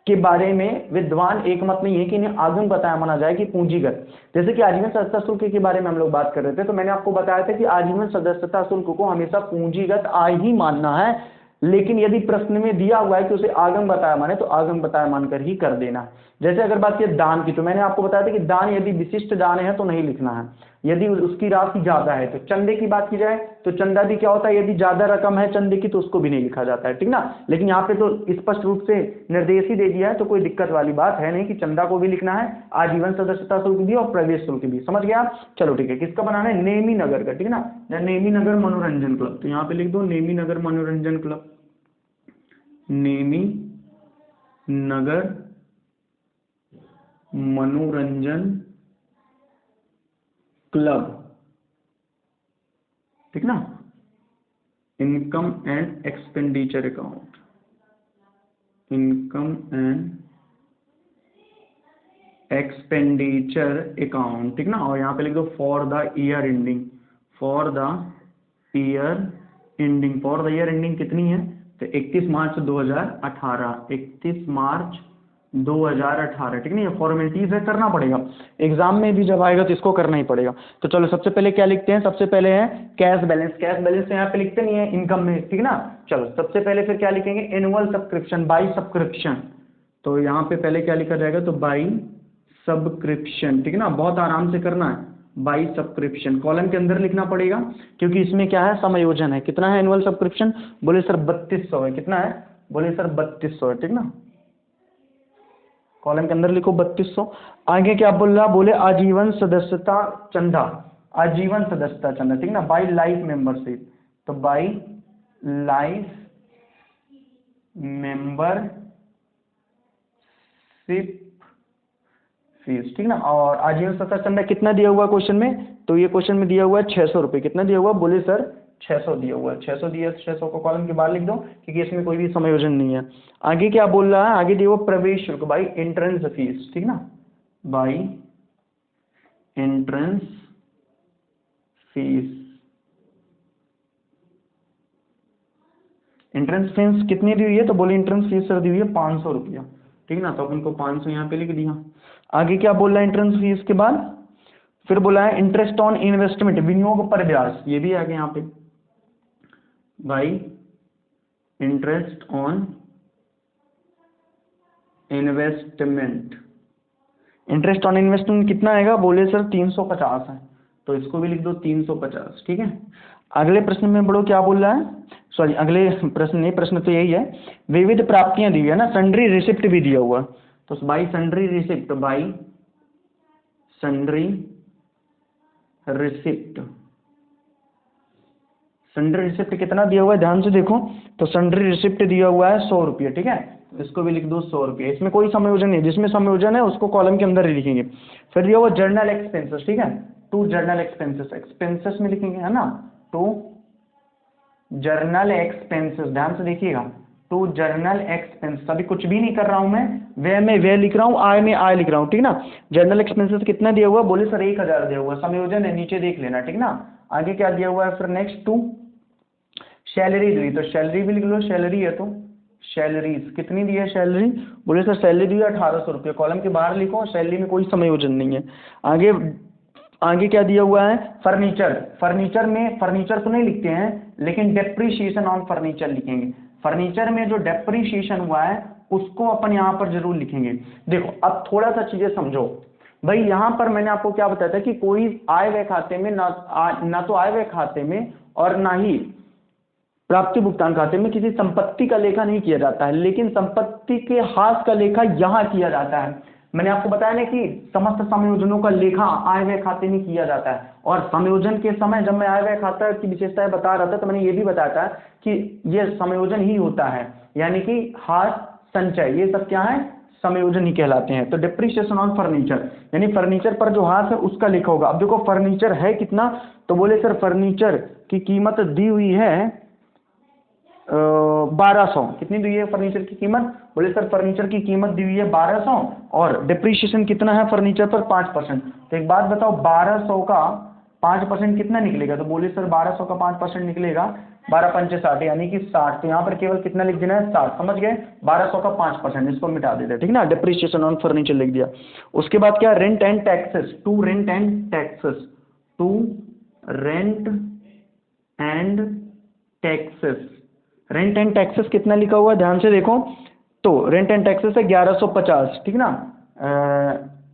के बारे में विद्वान एकमत नहीं है कि इन्हें आगम बताया माना जाए कि पूंजीगत। जैसे कि आजीवन सदस्यता शुल्क के बारे में हम लोग बात कर रहे थे तो मैंने आपको बताया था कि आजीवन सदस्यता शुल्क को हमेशा पूंजीगत आय ही मानना है, लेकिन यदि प्रश्न में दिया हुआ है कि उसे आगम बताया माने तो आगम बताया मानकर ही कर देना है। जैसे अगर बात करें दान की तो मैंने आपको बताया था कि दान यदि विशिष्ट दान है तो नहीं लिखना है, यदि उसकी राशि ज्यादा है तो। चंदे की बात की जाए तो चंदा भी क्या होता है, यदि ज्यादा रकम है चंदे की तो उसको भी नहीं लिखा जाता है, ठीक ना। लेकिन यहाँ पे तो स्पष्ट रूप से निर्देश ही दे दिया है तो कोई दिक्कत वाली बात है नहीं कि चंदा को भी लिखना है, आजीवन सदस्यता शुल्क भी और प्रवेश शुल्क भी। समझ गया आप? चलो ठीक है। किसका बनाना है? नेमी नगर का, ठीक है ना। नेमी नगर मनोरंजन क्लब, तो यहाँ पे लिख दो नेमी नगर मनोरंजन क्लब, नेमी नगर मनोरंजन क्लब, ठीक ना। Income and expenditure account, income and expenditure account, ठीक ना। और यहां पे लिख दो for the year ending, for the year ending, for the year ending कितनी है तो 31 मार्च 2018, 31 मार्च 2018, ठीक नहीं। ये फॉर्मेलिटीज है, करना पड़ेगा एग्जाम में भी जब आएगा तो इसको करना ही पड़ेगा। तो चलो सबसे पहले क्या लिखते हैं, सबसे पहले है कैश बैलेंस, कैश बैलेंस यहाँ पे लिखते नहीं है इनकम में, ठीक ना। चलो सबसे पहले फिर क्या लिखेंगे, एनुअल सब्सक्रिप्शन, बाई सब्सक्रिप्शन, तो यहाँ पे पहले क्या लिखा जाएगा तो बाई सब्सक्रिप्शन, ठीक है ना। बहुत आराम से करना है, बाई सब्सक्रिप्शन कॉलम के अंदर लिखना पड़ेगा क्योंकि इसमें क्या है समायोजन है। कितना है एनुअल सब्सक्रिप्शन? बोले सर 3200 है। कितना है? बोले सर 3200 है, ठीक ना। कॉलम के अंदर लिखो 3200। आगे क्या बोल रहा, बोले आजीवन सदस्यता चंदा, आजीवन सदस्यता चंदा, ठीक ना, बाई लाइफ मेंबरशिप, तो बाई लाइफ मेंबरशिप फीस, ठीक ना। और आजीवन सदस्यता चंदा कितना दिया हुआ क्वेश्चन में, तो ये क्वेश्चन में दिया हुआ है 600 रुपये। कितना दिया हुआ? बोले सर 600 दिया हुआ है, 600 दिया, 600 को कॉलम के बाहर लिख दो क्योंकि इसमें कोई भी समायोजन नहीं है। आगे क्या बोल रहा है, आगे दिया हुआ प्रवेश शुल्क बाई एंट्रेंस फीस, ठीक ना, by entrance fees. Entrance fees कितनी दी हुई है तो बोले एंट्रेंस फीस सर दी हुई है 500 रुपया, ठीक ना, तो अपन को 500 यहाँ पे लिख दिया। आगे क्या बोल रहा है एंट्रेंस फीस के बाद, फिर बोला है इंटरेस्ट ऑन इन्वेस्टमेंट, विनियोग पर ब्याज, ये भी आ गया यहाँ पे by interest on investment. Interest on investment कितना आएगा? बोले सर 350 है, तो इसको भी लिख दो 350, ठीक है। अगले प्रश्न में बड़ो क्या बोल रहा है, सॉरी अगले प्रश्न नहीं, प्रश्न तो यही है, विविध प्राप्तियां दी है ना, सन्ड्री रिसिप्ट भी दिया हुआ, तो by sundry receipt, by sundry receipt, sundry receipt कितना दिया हुआ है ध्यान से देखो, तो सन्ड्री रिसिप्ट दिया हुआ है 100 रुपये, ठीक है, इसको भी लिख दो 100 रुपये। इसमें कोई संयोजन नहीं, जिसमें संयोजन है उसको कॉलम के अंदर ही लिखेंगे। फिर दिया हुआ जर्नल एक्सपेंसेस, ठीक है, टू जर्नल एक्सपेंसेस, एक्सपेंसेस में लिखेंगे है ना, टू जर्नल एक्सपेंसेस, ध्यान से देखिएगा, टू जर्नल एक्सपेंसेस, अभी कुछ भी नहीं कर रहा हूं मैं, व्यय में व्यय लिख रहा हूँ, आय में आय लिख रहा हूँ, ठीक ना। जर्नल एक्सपेंसेस कितना दिया हुआ? बोले सर 1000 दिया हुआ, संयोजन है नीचे देख लेना, ठीक ना। आगे क्या दिया हुआ है फिर नेक्स्ट, टू सैलरी दी, तो सैलरी भी लिख लो, सैलरी है तो सैलरीज कितनी दी है सैलरी, बोले सर सैलरी दी है 1800 रुपये, कॉलम के बाहर लिखो, सैलरी में कोई समायोजन नहीं है। आगे आगे क्या दिया हुआ है, फर्नीचर, फर्नीचर में फर्नीचर तो नहीं लिखते हैं लेकिन डेप्रीशिएशन ऑन फर्नीचर लिखेंगे, फर्नीचर में जो डेप्रीशिएशन हुआ है उसको अपन यहाँ पर जरूर लिखेंगे। देखो अब थोड़ा सा चीजें समझो भाई, यहाँ पर मैंने आपको क्या बताया था कि कोई आय व्यय खाते में ना तो आय व्यय खाते में और ना ही प्राप्ति भुगतान खाते में किसी संपत्ति का लेखा नहीं किया जाता है, लेकिन संपत्ति के हास का लेखा यहाँ किया जाता है। मैंने आपको बताया ना कि समस्त संयोजनों का लेखा आय व्यय खाते में किया जाता है, और संयोजन के समय जब मैं आय व्यय खाता की विशेषताएं बता रहा था तो मैंने ये भी बताया था कि ये संयोजन ही होता है, यानी कि हास संचय ये सब क्या है, संयोजन ही कहलाते हैं। तो डिप्रिसिएशन ऑन फर्नीचर यानी फर्नीचर पर जो हास है उसका लिखा होगा। अब देखो फर्नीचर है कितना, तो बोले सर फर्नीचर की कीमत दी हुई है 1200, कितनी दी है फर्नीचर की कीमत, बोले सर फर्नीचर की कीमत दी हुई है 1200 और डिप्रीशिएशन कितना है फर्नीचर पर 5%। तो एक बात बताओ 1200 का 5% कितना निकलेगा, तो बोले सर 1200 का 5% निकलेगा 12 पंचे 60 यानी कि 60, तो यहाँ पर केवल कितना लिख देना है 60, समझ गए, 1200 का 5%, इसको मिटा देते हैं, ठीक ना, डिप्रीशिएशन ऑन फर्नीचर लिख दिया। उसके बाद क्या, rent and taxes, to rent and taxes, to rent and taxes, rent and taxes कितना लिखा हुआ है ध्यान से देखो, तो रेंट एंड टैक्सेस है 1150, ठीक ना,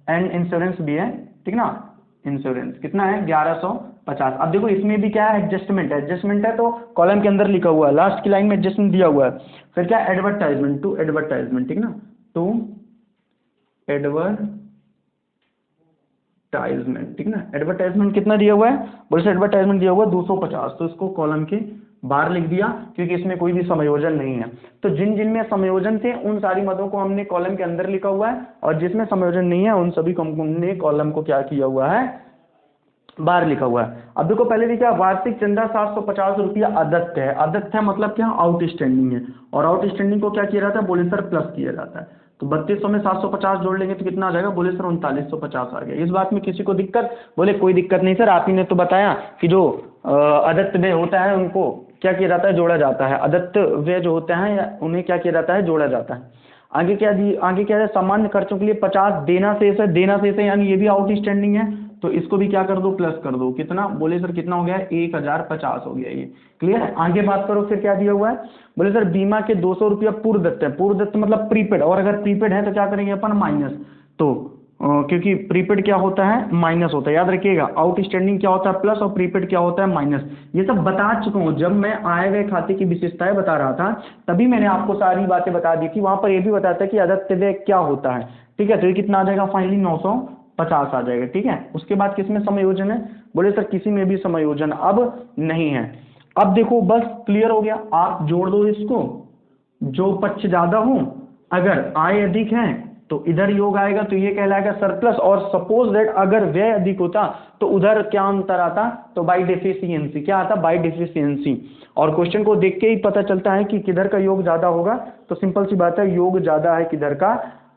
एंड इंश्योरेंस भी है, ठीक ना, इंश्योरेंस कितना है 1150। अब देखो इसमें भी क्या है, एडजस्टमेंट है, एडजस्टमेंट है तो कॉलम के अंदर लिखा हुआ है, लास्ट की लाइन में एडजस्टमेंट दिया हुआ है। फिर क्या, एडवर्टाइजमेंट, टू एडवर्टाइजमेंट, ठीक ना, टू एडवर्टाइजमेंट, ठीक ना, एडवर्टाइजमेंट कितना दिया हुआ है, बोले सर एडवर्टाइजमेंट दिया हुआ है 250, तो इसको कॉलम के बाहर लिख दिया क्योंकि इसमें कोई भी समायोजन नहीं है। तो जिन जिन में समायोजन थे उन सारी मदों को हमने कॉलम के अंदर लिखा हुआ है, और जिसमें समायोजन नहीं है उन सभी को हमने कॉलम को क्या किया हुआ है, बाहर लिखा हुआ है। अब देखो पहले देखिए, वार्षिक चंदा 750 रुपया अदत्त है, अदत्त है मतलब क्या, आउटस्टैंडिंग है, और आउटस्टैंडिंग को क्या किया जाता है, बोले सर प्लस किया जाता है, तो 3200 में 750 जोड़ लेंगे तो कितना आ जाएगा, बोले सर 3950 आ गया। इस बात में किसी को दिक्कत, बोले कोई दिक्कत नहीं सर, आप ही ने तो बताया कि जो अदत्त व्यय होता है उनको क्या किया जाता है, जोड़ा जाता है, अदत्त व्यय जो होते हैं उन्हें क्या किया जाता है, जोड़ा जाता है। आगे क्या है, सामान्य खर्चों के लिए 50 देना शेष है, देना शेष है यानी ये भी आउटस्टैंडिंग है, तो इसको भी क्या कर दो, प्लस कर दो, कितना, बोले सर कितना हो गया, 1050 हो गया, ये क्लियर है। आगे बात करो फिर क्या दिया हुआ है, बोले सर बीमा के 200 रुपया पूर्व दत्त है, पूर्व दत्त मतलब प्रीपेड, और अगर प्रीपेड है तो क्या करेंगे अपन, माइनस, तो क्योंकि प्रीपेड क्या होता है, माइनस होता है, याद रखिएगा, आउटस्टैंडिंग क्या होता है प्लस और प्रीपेड क्या होता है माइनस, ये सब बता चुका हूँ जब मैं आय व्यय खाते की विशेषताएं बता रहा था, तभी मैंने आपको सारी बातें बता दी थी, वहां पर ये भी बताया था कि अदत्त व्यय क्या होता है, ठीक है। तो ये कितना आ जाएगा, फाइनली 950 आ जाएगा, ठीक है। उसके बाद किसमें समायोजन है, बोले सर किसी में भी समायोजन अब नहीं है। अब देखो बस क्लियर हो गया, आप जोड़ दो इसको, जो पक्ष ज्यादा हो, अगर आय अधिक है तो इधर योग आएगा तो ये कहलाएगा सरप्लस, और सपोज दैट अगर व्यय अधिक होता तो उधर क्या अंतर आता, तो बाई डेफिशिएंसी, क्या आता, बाई डेफिशिएंसी। और क्वेश्चन को देख के ही पता चलता है कि किधर का योग ज्यादा होगा, तो सिंपल सी बात है, योग ज्यादा है किधर का,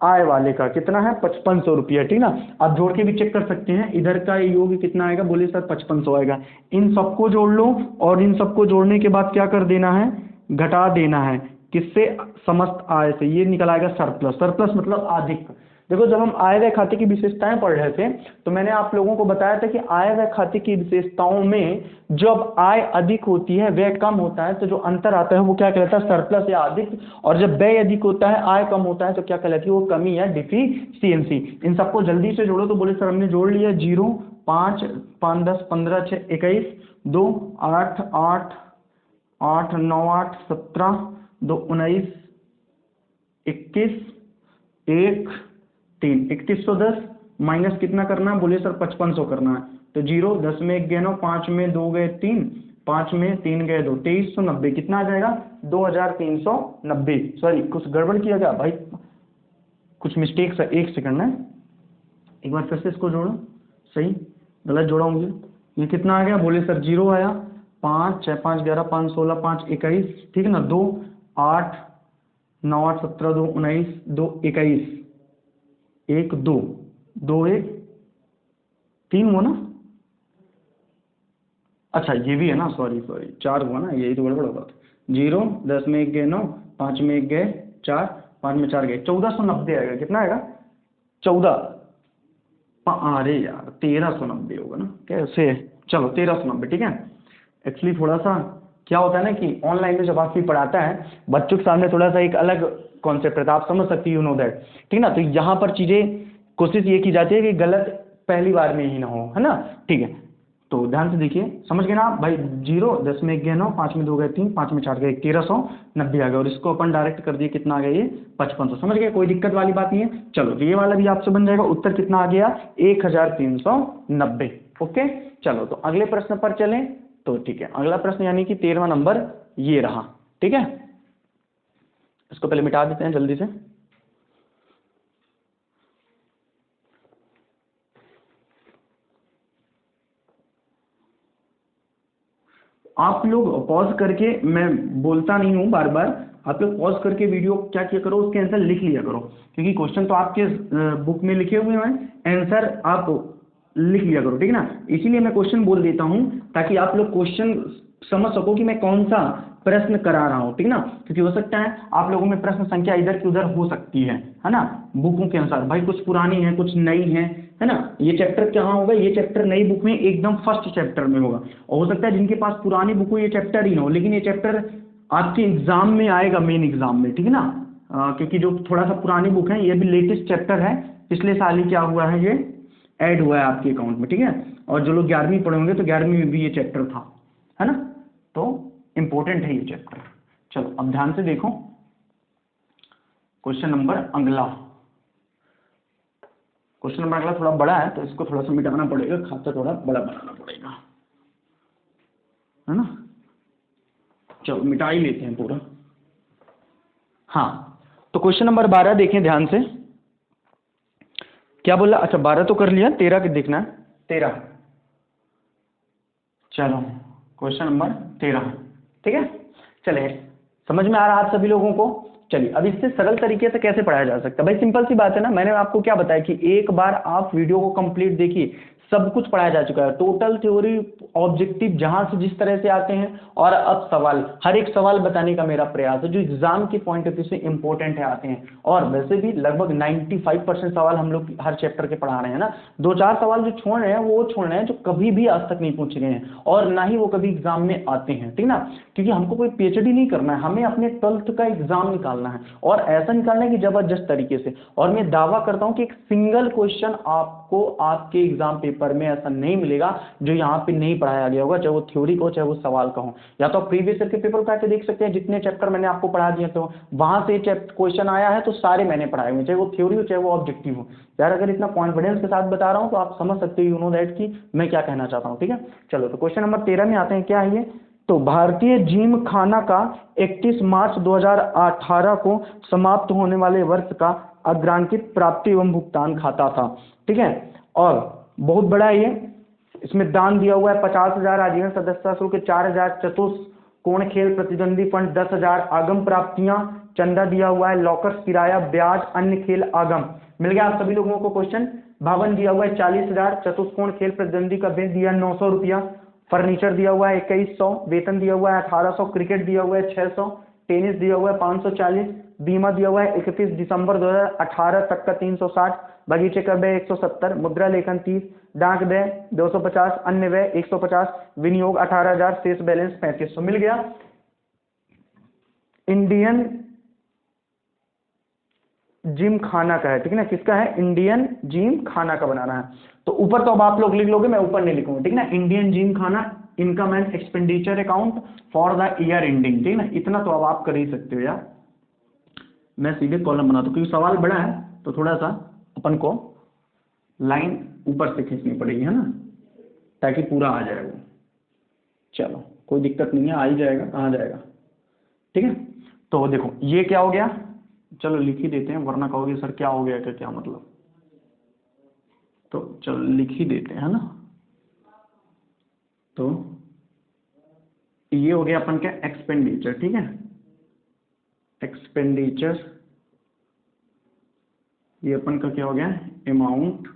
आय वाले का, कितना है 5500 रुपया, ठीक ना। आप जोड़ के भी चेक कर सकते हैं, इधर का योग कितना आएगा, बोले सर 5500 आएगा। इन सबको जोड़ लो, और इन सबको जोड़ने के बाद क्या कर देना है, घटा देना है, किससे, समस्त आय से, ये निकल आएगा सरप्लस, सरप्लस मतलब अधिक। देखो जब हम आय व्यय खाते की विशेषताएं पढ़ रहे थे तो मैंने आप लोगों को बताया था कि आय व्यय खाते की विशेषताओं में जब आय अधिक होती है व्यय कम होता है, तो जो अंतर आता है वो क्या कहलाता है, सरप्लस या अधिक, और जब व्यय अधिक होता है आय कम होता है तो क्या कहलाती है, वो कमी या डिफिशियंसी। इन सबको जल्दी से जोड़ो, तो बोले सर हमने जोड़ लिया, 0 5 5 10 15 6 21 2 8 8 8 9 8 17 2 19 21 1 3 3110 माइनस कितना करना है, बोले सर 5500 करना है, तो 0 10 में 1 गए 9, 5 में 2 गए 3, 5 में 3 गए 2, 2390, कितना आ जाएगा 2390। सॉरी कुछ गड़बड़ किया गया भाई, कुछ मिस्टेक है, एक सेकंड है, एक बार फिर से इसको जोड़ो, सही गलत जोड़ा मुझे, ये कितना आ गया, बोले सर 0 आया, 5 6 5 11 5 16 5 21, ठीक है ना, 2 8 9 8 17 2 19 2 21 1 2 2 1 3 हुआ ना, अच्छा ये भी है ना, सॉरी 4 हुआ ना, यही तो गड़बड़ होगा। 0 10 में 1 गए 9, 5 में 1 गए 4, 5 में 4 गए, 1490 आएगा। कितना आएगा? 14, अरे यार 1390 होगा ना, कैसे? चलो 1390, ठीक है। एक्चुअली थोड़ा सा क्या होता है ना कि ऑनलाइन में जब आप भी पढ़ाता है बच्चों के सामने थोड़ा सा एक अलग कॉन्सेप्ट रहता है, आप समझ सकती हो, नो दैट, ठीक है ना। तो यहाँ पर चीज़ें कोशिश ये की जाती है कि गलत पहली बार में ही ना हो, है ना, ठीक है। तो ध्यान से देखिए, समझ गए ना आप भाई? 0, 10 में 1 गए 9, 5 में 2 गए 3, 5 में 4 गए 1390 आ गया, और इसको अपन डायरेक्ट कर दिए, कितना आ गया ये? 5500। समझ गए? कोई दिक्कत वाली बात नहीं है। चलो तो ये वाला भी आपसे बन जाएगा। उत्तर कितना आ गया? 1390। ओके, चलो तो अगले प्रश्न पर चलें। तो ठीक है, अगला प्रश्न यानी कि 13वां नंबर ये रहा, ठीक है। इसको पहले मिटा देते हैं जल्दी से। आप लोग पॉज करके, मैं बोलता नहीं हूँ बार बार, आप लोग पॉज करके वीडियो क्या किया करो, उसके आंसर लिख लिया करो, क्योंकि क्वेश्चन तो आपके बुक में लिखे हुए हैं, आंसर आप लिख लिया करो, ठीक है ना। इसीलिए मैं क्वेश्चन बोल देता हूँ ताकि आप लोग क्वेश्चन समझ सको कि मैं कौन सा प्रश्न करा रहा हूँ, ठीक ना। क्योंकि हो सकता है आप लोगों में प्रश्न संख्या इधर की उधर हो सकती है ना, बुकों के अनुसार। भाई कुछ पुरानी है, कुछ नई है ना। ये चैप्टर कहाँ होगा? ये चैप्टर नई बुक में एकदम फर्स्ट चैप्टर में होगा, और हो सकता है जिनके पास पुरानी बुक हो ये चैप्टर ही ना हो, लेकिन ये चैप्टर आपके एग्जाम में आएगा, मेन एग्जाम में, ठीक है ना। क्योंकि जो थोड़ा सा पुरानी बुक है, ये भी लेटेस्ट चैप्टर है, पिछले साल ही क्या हुआ है, ये ऐड हुआ है आपके अकाउंट में, ठीक है। और जो लोग 11वीं पढ़े होंगे तो 11वीं में भी ये चैप्टर था, है ना। तो इंपॉर्टेंट है ये चैप्टर। चलो अब ध्यान से देखो, क्वेश्चन नंबर अगला। क्वेश्चन नंबर अगला थोड़ा बड़ा है, तो इसको थोड़ा सा मिटाना पड़ेगा, खाता थोड़ा बड़ा बनाना पड़ेगा, है ना। चलो मिटा ही लेते हैं पूरा। हाँ, तो क्वेश्चन नंबर 12 देखें ध्यान से, क्या बोला? अच्छा 12 तो कर लिया, 13 के देखना है, 13। चलो क्वेश्चन नंबर 13, ठीक है। चले, समझ में आ रहा है आप सभी लोगों को? चलिए, अब इससे सरल तरीके से कैसे पढ़ाया जा सकता है? भाई सिंपल सी बात है ना, मैंने आपको क्या बताया कि एक बार आप वीडियो को कंप्लीट देखिए, सब कुछ पढ़ाया जा चुका है, टोटल थ्योरी, ऑब्जेक्टिव जहां से जिस तरह से आते हैं, और अब सवाल, हर एक सवाल बताने का मेरा प्रयास है जो एग्जाम के पॉइंट ऑफ व्यू से इंपॉर्टेंट है, आते हैं। और वैसे भी लगभग 95% सवाल हम लोग हर चैप्टर के पढ़ा रहे हैं ना। 2-4 सवाल जो छोड़ रहे हैं वो छोड़ रहे हैं जो कभी भी आज तक नहीं पूछे गए हैं, और ना ही वो कभी एग्जाम में आते हैं, ठीक ना। क्योंकि हमको कोई पीएचडी नहीं करना है, हमें अपने 12th का एग्जाम निकालना है, और ऐसा निकालना है कि जबरदस्त तरीके से। और मैं दावा करता हूं कि एक सिंगल क्वेश्चन आपको आपके एग्जाम पेपर में ऐसा नहीं मिलेगा जो यहाँ पे नहीं पढ़ाया गया होगा, चाहे वो थ्योरी को चाहे वो सवाल का हो। या तो आप प्रीवियस ईयर के पेपर उठा के देख सकते हैं, जितने चैप्टर मैंने आपको पढ़ा दिए तो वहां से क्वेश्चन आया है, तो सारे मैंने पढ़ाए हुए, चाहे वो थ्योरी हो चाहे वो ऑब्जेक्टिव हो। यार अगर इतना कॉन्फिडेंस के साथ बता रहा हूं तो आप समझ सकते हो, यू नो दैट, कि मैं क्या कहना चाहता हूं, ठीक है। चलो तो क्वेश्चन नंबर 13 में आते हैं, क्या है ये? तो भारतीय जिम खाना का 31 मार्च 2018 को समाप्त होने वाले वर्ष का अग्रांकित प्राप्ति एवं भुगतान खाता था, ठीक है। और बहुत बड़ा है ये, इसमें दान दिया हुआ है 50,000 आजीवन सदस्यता शुल्क, 4,000 चतुष्कोण खेल प्रतिद्वंदी फंड, 10,000 आगम प्राप्तियां, चंदा दिया हुआ है, लॉकर्स किराया, ब्याज, अन्य खेल आगम। मिल गया आप सभी लोगों को क्वेश्चन। भवन दिया हुआ है 40,000, चतुष्कोण खेल प्रतिद्वंदी का बिल दिया 900 रुपया, फर्नीचर दिया हुआ है 2100, वेतन दिया हुआ है 1800, क्रिकेट दिया हुआ है 600, टेनिस दिया हुआ है 540, बीमा दिया हुआ है 31 दिसंबर 2018 तक का 360, बगीचे का व्यय 170, मुद्रा लेखन 30, डाक व्यय 250, अन्य व्यय 150, विनियोग 18,000, शेष बैलेंस 3500। मिल गया। इंडियन जिम खाना का है, ठीक है ना, किसका है? इंडियन जिम खाना का बनाना है। तो ऊपर तो अब आप लोग लिख लोगे, मैं ऊपर नहीं लिखूंगा, ठीक है ना। इंडियन जिम खाना income and expenditure account for the year ending, ठीक है ना। इतना तो अब आप कर ही सकते हो यार, मैं सीधे कॉलम बनाता हूँ, क्योंकि सवाल बड़ा है तो थोड़ा सा अपन को लाइन ऊपर से खींचनी पड़ेगी, है ना, ताकि पूरा आ जाए वो। चलो कोई दिक्कत नहीं है, आ ही जाएगा, कहाँ जाएगा, ठीक है। तो देखो ये क्या हो गया, चलो लिख ही देते हैं, वरना कहोगे सर क्या हो गया, क्या मतलब, तो चलो लिख ही देते हैं, है ना। तो ये हो गया अपन क्या? एक्सपेंडिचर, ठीक है, एक्सपेंडिचर। ये अपन का क्या हो गया? अमाउंट।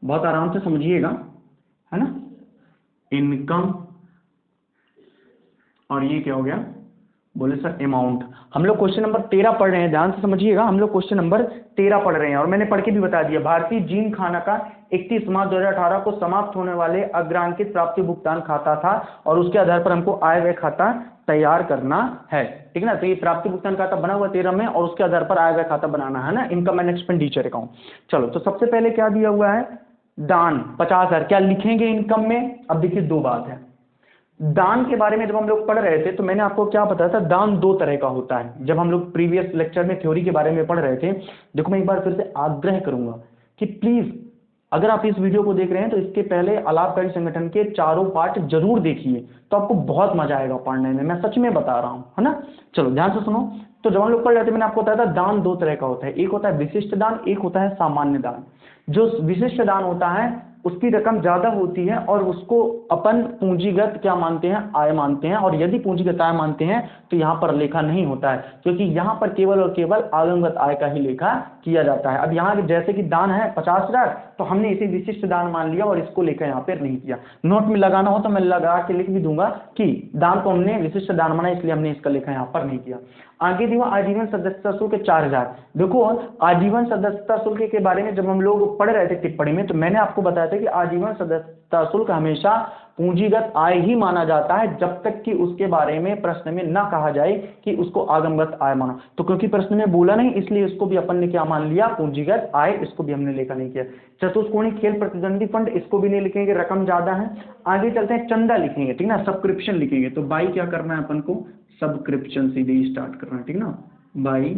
बहुत आराम से समझिएगा, है ना। इनकम, और ये क्या हो गया? बोले सर अमाउंट। हम लोग क्वेश्चन नंबर 13 पढ़ रहे हैं, ध्यान से समझिएगा, हम लोग क्वेश्चन नंबर 13 पढ़ रहे हैं और मैंने पढ़ के भी बता दिया। भारतीय जिम खाना का 31 मार्च 2018 को समाप्त होने वाले अग्रांकित प्राप्ति भुगतान खाता था और उसके आधार पर हमको आय व्यय खाता तैयार करना है, ठीक है ना। तो ये प्राप्ति भुगतान खाता बना हुआ 13 में और उसके आधार पर आय व्यय खाता बनाना है ना, इनकम एंड एक्सपेंडिचर अकाउंट। चलो, तो सबसे पहले क्या दिया हुआ है, दान 50,000, क्या लिखेंगे इनकम में। अब देखिए दो बात है, दान के बारे में जब हम लोग पढ़ रहे थे तो मैंने आपको क्या बताया था, दान दो तरह का होता है। जब हम लोग प्रीवियस लेक्चर में थ्योरी के बारे में पढ़ रहे थे, देखो मैं एक बार फिर से आग्रह करूंगा कि प्लीज अगर आप इस वीडियो को देख रहे हैं तो इसके पहले अलाभकारी संगठन के चारों पार्ट जरूर देखिए, तो आपको बहुत मजा आएगा पढ़ने में, मैं सच में बता रहा हूं, है ना। चलो ध्यान से सुनो। तो जब हम लोग पढ़ रहे थे मैंने आपको बताया था दान दो तरह का होता है, एक होता है विशिष्ट दान, एक होता है सामान्य दान। जो विशिष्ट दान होता है उसकी रकम ज्यादा होती है और उसको अपन पूंजीगत क्या मानते हैं, आय मानते हैं, और यदि पूंजीगत आय मानते हैं तो यहाँ पर लेखा नहीं होता है, क्योंकि यहाँ पर केवल और केवल आगमगत आय का ही लेखा किया जाता है। अब यहाँ जैसे कि दान है 50,000, तो हमने इसे विशिष्ट दान मान लिया और इसको लेकर यहाँ पर नहीं किया। नोट में लगाना हो तो मैं लगा के लिख भी दूंगा कि दान को हमने विशिष्ट दान माना, इसलिए हमने इसका लेखा यहाँ पर नहीं किया। आगे दिया आजीवन सदस्यता शुल्क 4,000। देखो आजीवन सदस्यता शुल्क के बारे में जब हम लोग पढ़ रहे थे टिप्पणी में, तो मैंने आपको बताया था कि आजीवन सदस्यता शुल्क हमेशा पूंजीगत आय ही माना जाता है जब तक कि उसके बारे में प्रश्न में ना कहा जाए कि उसको आगमगत आय माना। तो क्योंकि प्रश्न में बोला नहीं, इसलिए इसको भी अपन ने क्या मान लिया, पूंजीगत आय, इसको भी हमने लेखा नहीं किया। चतुष्कोणीय खेल प्रतिद्वंदी फंड, इसको भी नहीं लिखेंगे, रकम ज्यादा है। आगे चलते हैं, चंदा लिखेंगे, ठीक ना, सब्सक्रिप्शन लिखेंगे। तो बाई क्या करना है अपन को, सब्सक्रिप्शन सीधे ही स्टार्ट करना है, ठीक ना, बाई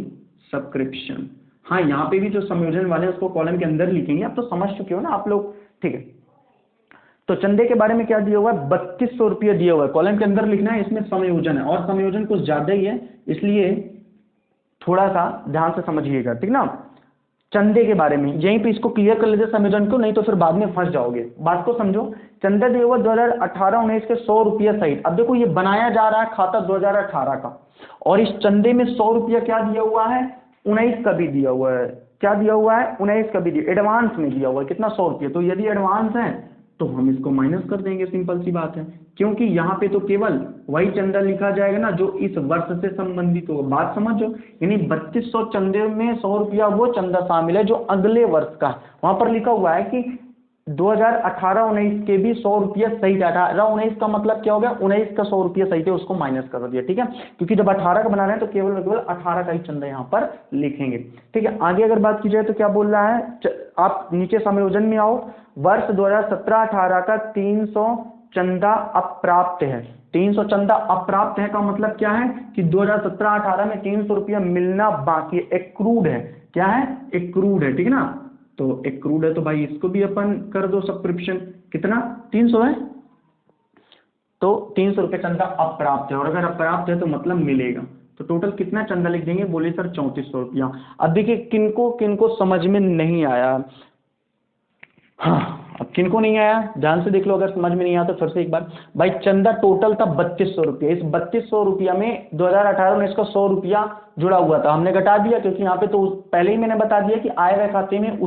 सब्सक्रिप्शन। हाँ, यहाँ पे भी जो संयोजन वाले उसको कॉलम के अंदर लिखेंगे, आप तो समझ चुके हो ना आप लोग, ठीक है। तो चंदे के बारे में क्या दिया हुआ है, 3200 रुपया दिया हुआ है, कॉलम के अंदर लिखना है। इसमें संयोजन है और संयोजन कुछ ज्यादा ही है, इसलिए थोड़ा सा ध्यान से समझिएगा, ठीक ना। चंदे के बारे में यहीं पे इसको क्लियर कर लेते संयोजन को, नहीं तो फिर बाद में फंस जाओगे। बात को समझो, चंदा दिया हुआ 2018-19 के 100 रुपया सहित। अब देखो ये बनाया जा रहा है खाता 2018 का, और इस चंदे में 100 रुपया क्या दिया हुआ है, 19 का भी दिया हुआ है। क्या दिया हुआ है, 19 का भी दिया, एडवांस में दिया हुआ है कितना, 100 रुपया। तो यदि एडवांस है तो हम इसको माइनस कर देंगे, सिंपल सी बात है, क्योंकि यहाँ पे तो केवल वही चंदा लिखा जाएगा ना जो इस वर्ष से संबंधित हो। बात समझो, यानी 3200 चंदे में 100 रुपया वो चंदा शामिल है जो अगले वर्ष का है। वहां पर लिखा हुआ है कि 2018-19 के भी 100 रुपया सहित। 18-19 का मतलब क्या हो गया, 19 का 100 रुपया सहित है, उसको माइनस कर दिया, ठीक है। क्योंकि जब 18 का बना रहे हैं तो केवल केवल 18 का ही चंदा यहाँ पर लिखेंगे, ठीक है। आगे अगर बात की जाए तो क्या बोल रहा है, आप नीचे संयोजन में आओ। वर्ष 2017-18 का 300 चंदा अप्राप्त है। 300 चंदा अप्राप्त है का मतलब क्या है कि 2017-18 में 300 रुपया मिलना बाकी, एक्रूड है। क्या है, एक्रूड है, ठीक है ना। तो एक्रूड है तो भाई इसको भी अपन कर दो सब्सक्रिप्शन, कितना, 300 है, तो 300 रुपये चंदा अप्राप्त है, और अगर अप्राप्त है तो मतलब मिलेगा। तो टोटल कितना चंदा लिख देंगे, बोले सर 3400 रुपया। अब देखिए किनको किनको समझ में नहीं आया, हाँ अब किनको नहीं आया ध्यान से देख लो, अगर समझ में नहीं आया तो फिर से एक बार। भाई चंदा टोटल था 3200 रुपया, इस 3200 रुपया में 2018 में इसका 100 रुपया जुड़ा हुआ था, हमने घटा दिया, क्योंकि यहाँ पे तो पहले ही मैंने बता दिया कि आय व्यय खाते में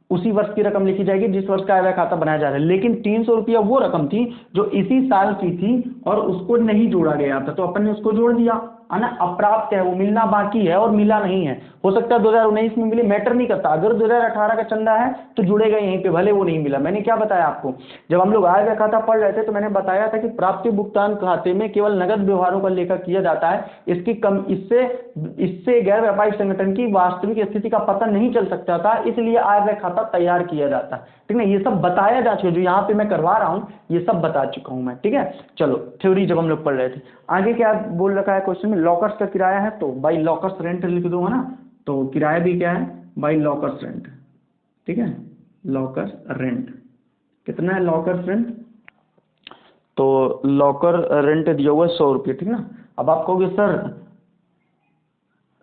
उसी वर्ष की रकम लिखी जाएगी जिस वर्ष का आय व्यय खाता बनाया जा रहा है। लेकिन 300 रुपया वो रकम थी जो इसी साल की थी और उसको नहीं जोड़ा गया था, तो अपन ने उसको जोड़ दिया, है ना। अप्राप्त है, वो मिलना बाकी है और मिला नहीं है। हो सकता है 2019 में मिले, मैटर नहीं करता। अगर 2018 का चंदा है तो जुड़ेगा यहीं पे, भले वो नहीं मिला। मैंने क्या बताया आपको, जब हम लोग आय व्यय खाता पढ़ रहे थे तो मैंने बताया था कि प्राप्ति भुगतान खाते में केवल नगद व्यवहारों का लेखा किया जाता है। इससे गैर व्यापारिक संगठन की वास्तविक स्थिति का पता नहीं चल सकता था, इसलिए आय व्यय खाता तैयार किया जाता है, ठीक है। ये सब बताया जा चुका, जो यहाँ पे मैं करवा रहा हूँ ये सब बता चुका हूँ मैं, ठीक है। चलो थ्योरी जब हम लोग पढ़ रहे थे, आगे क्या बोल रखा है क्वेश्चन में, लॉकर्स का किराया है तो बाई लॉकर्स रेंट लिख दूंगा ना। तो किराया भी क्या है, बाई लॉकर्स रेंट, ठीक है। लॉकर्स रेंट कितना है, लॉकर्स रेंट, तो लॉकर रेंट दिया हुआ 100 रुपये, ठीक ना। अब आप कहोगे सर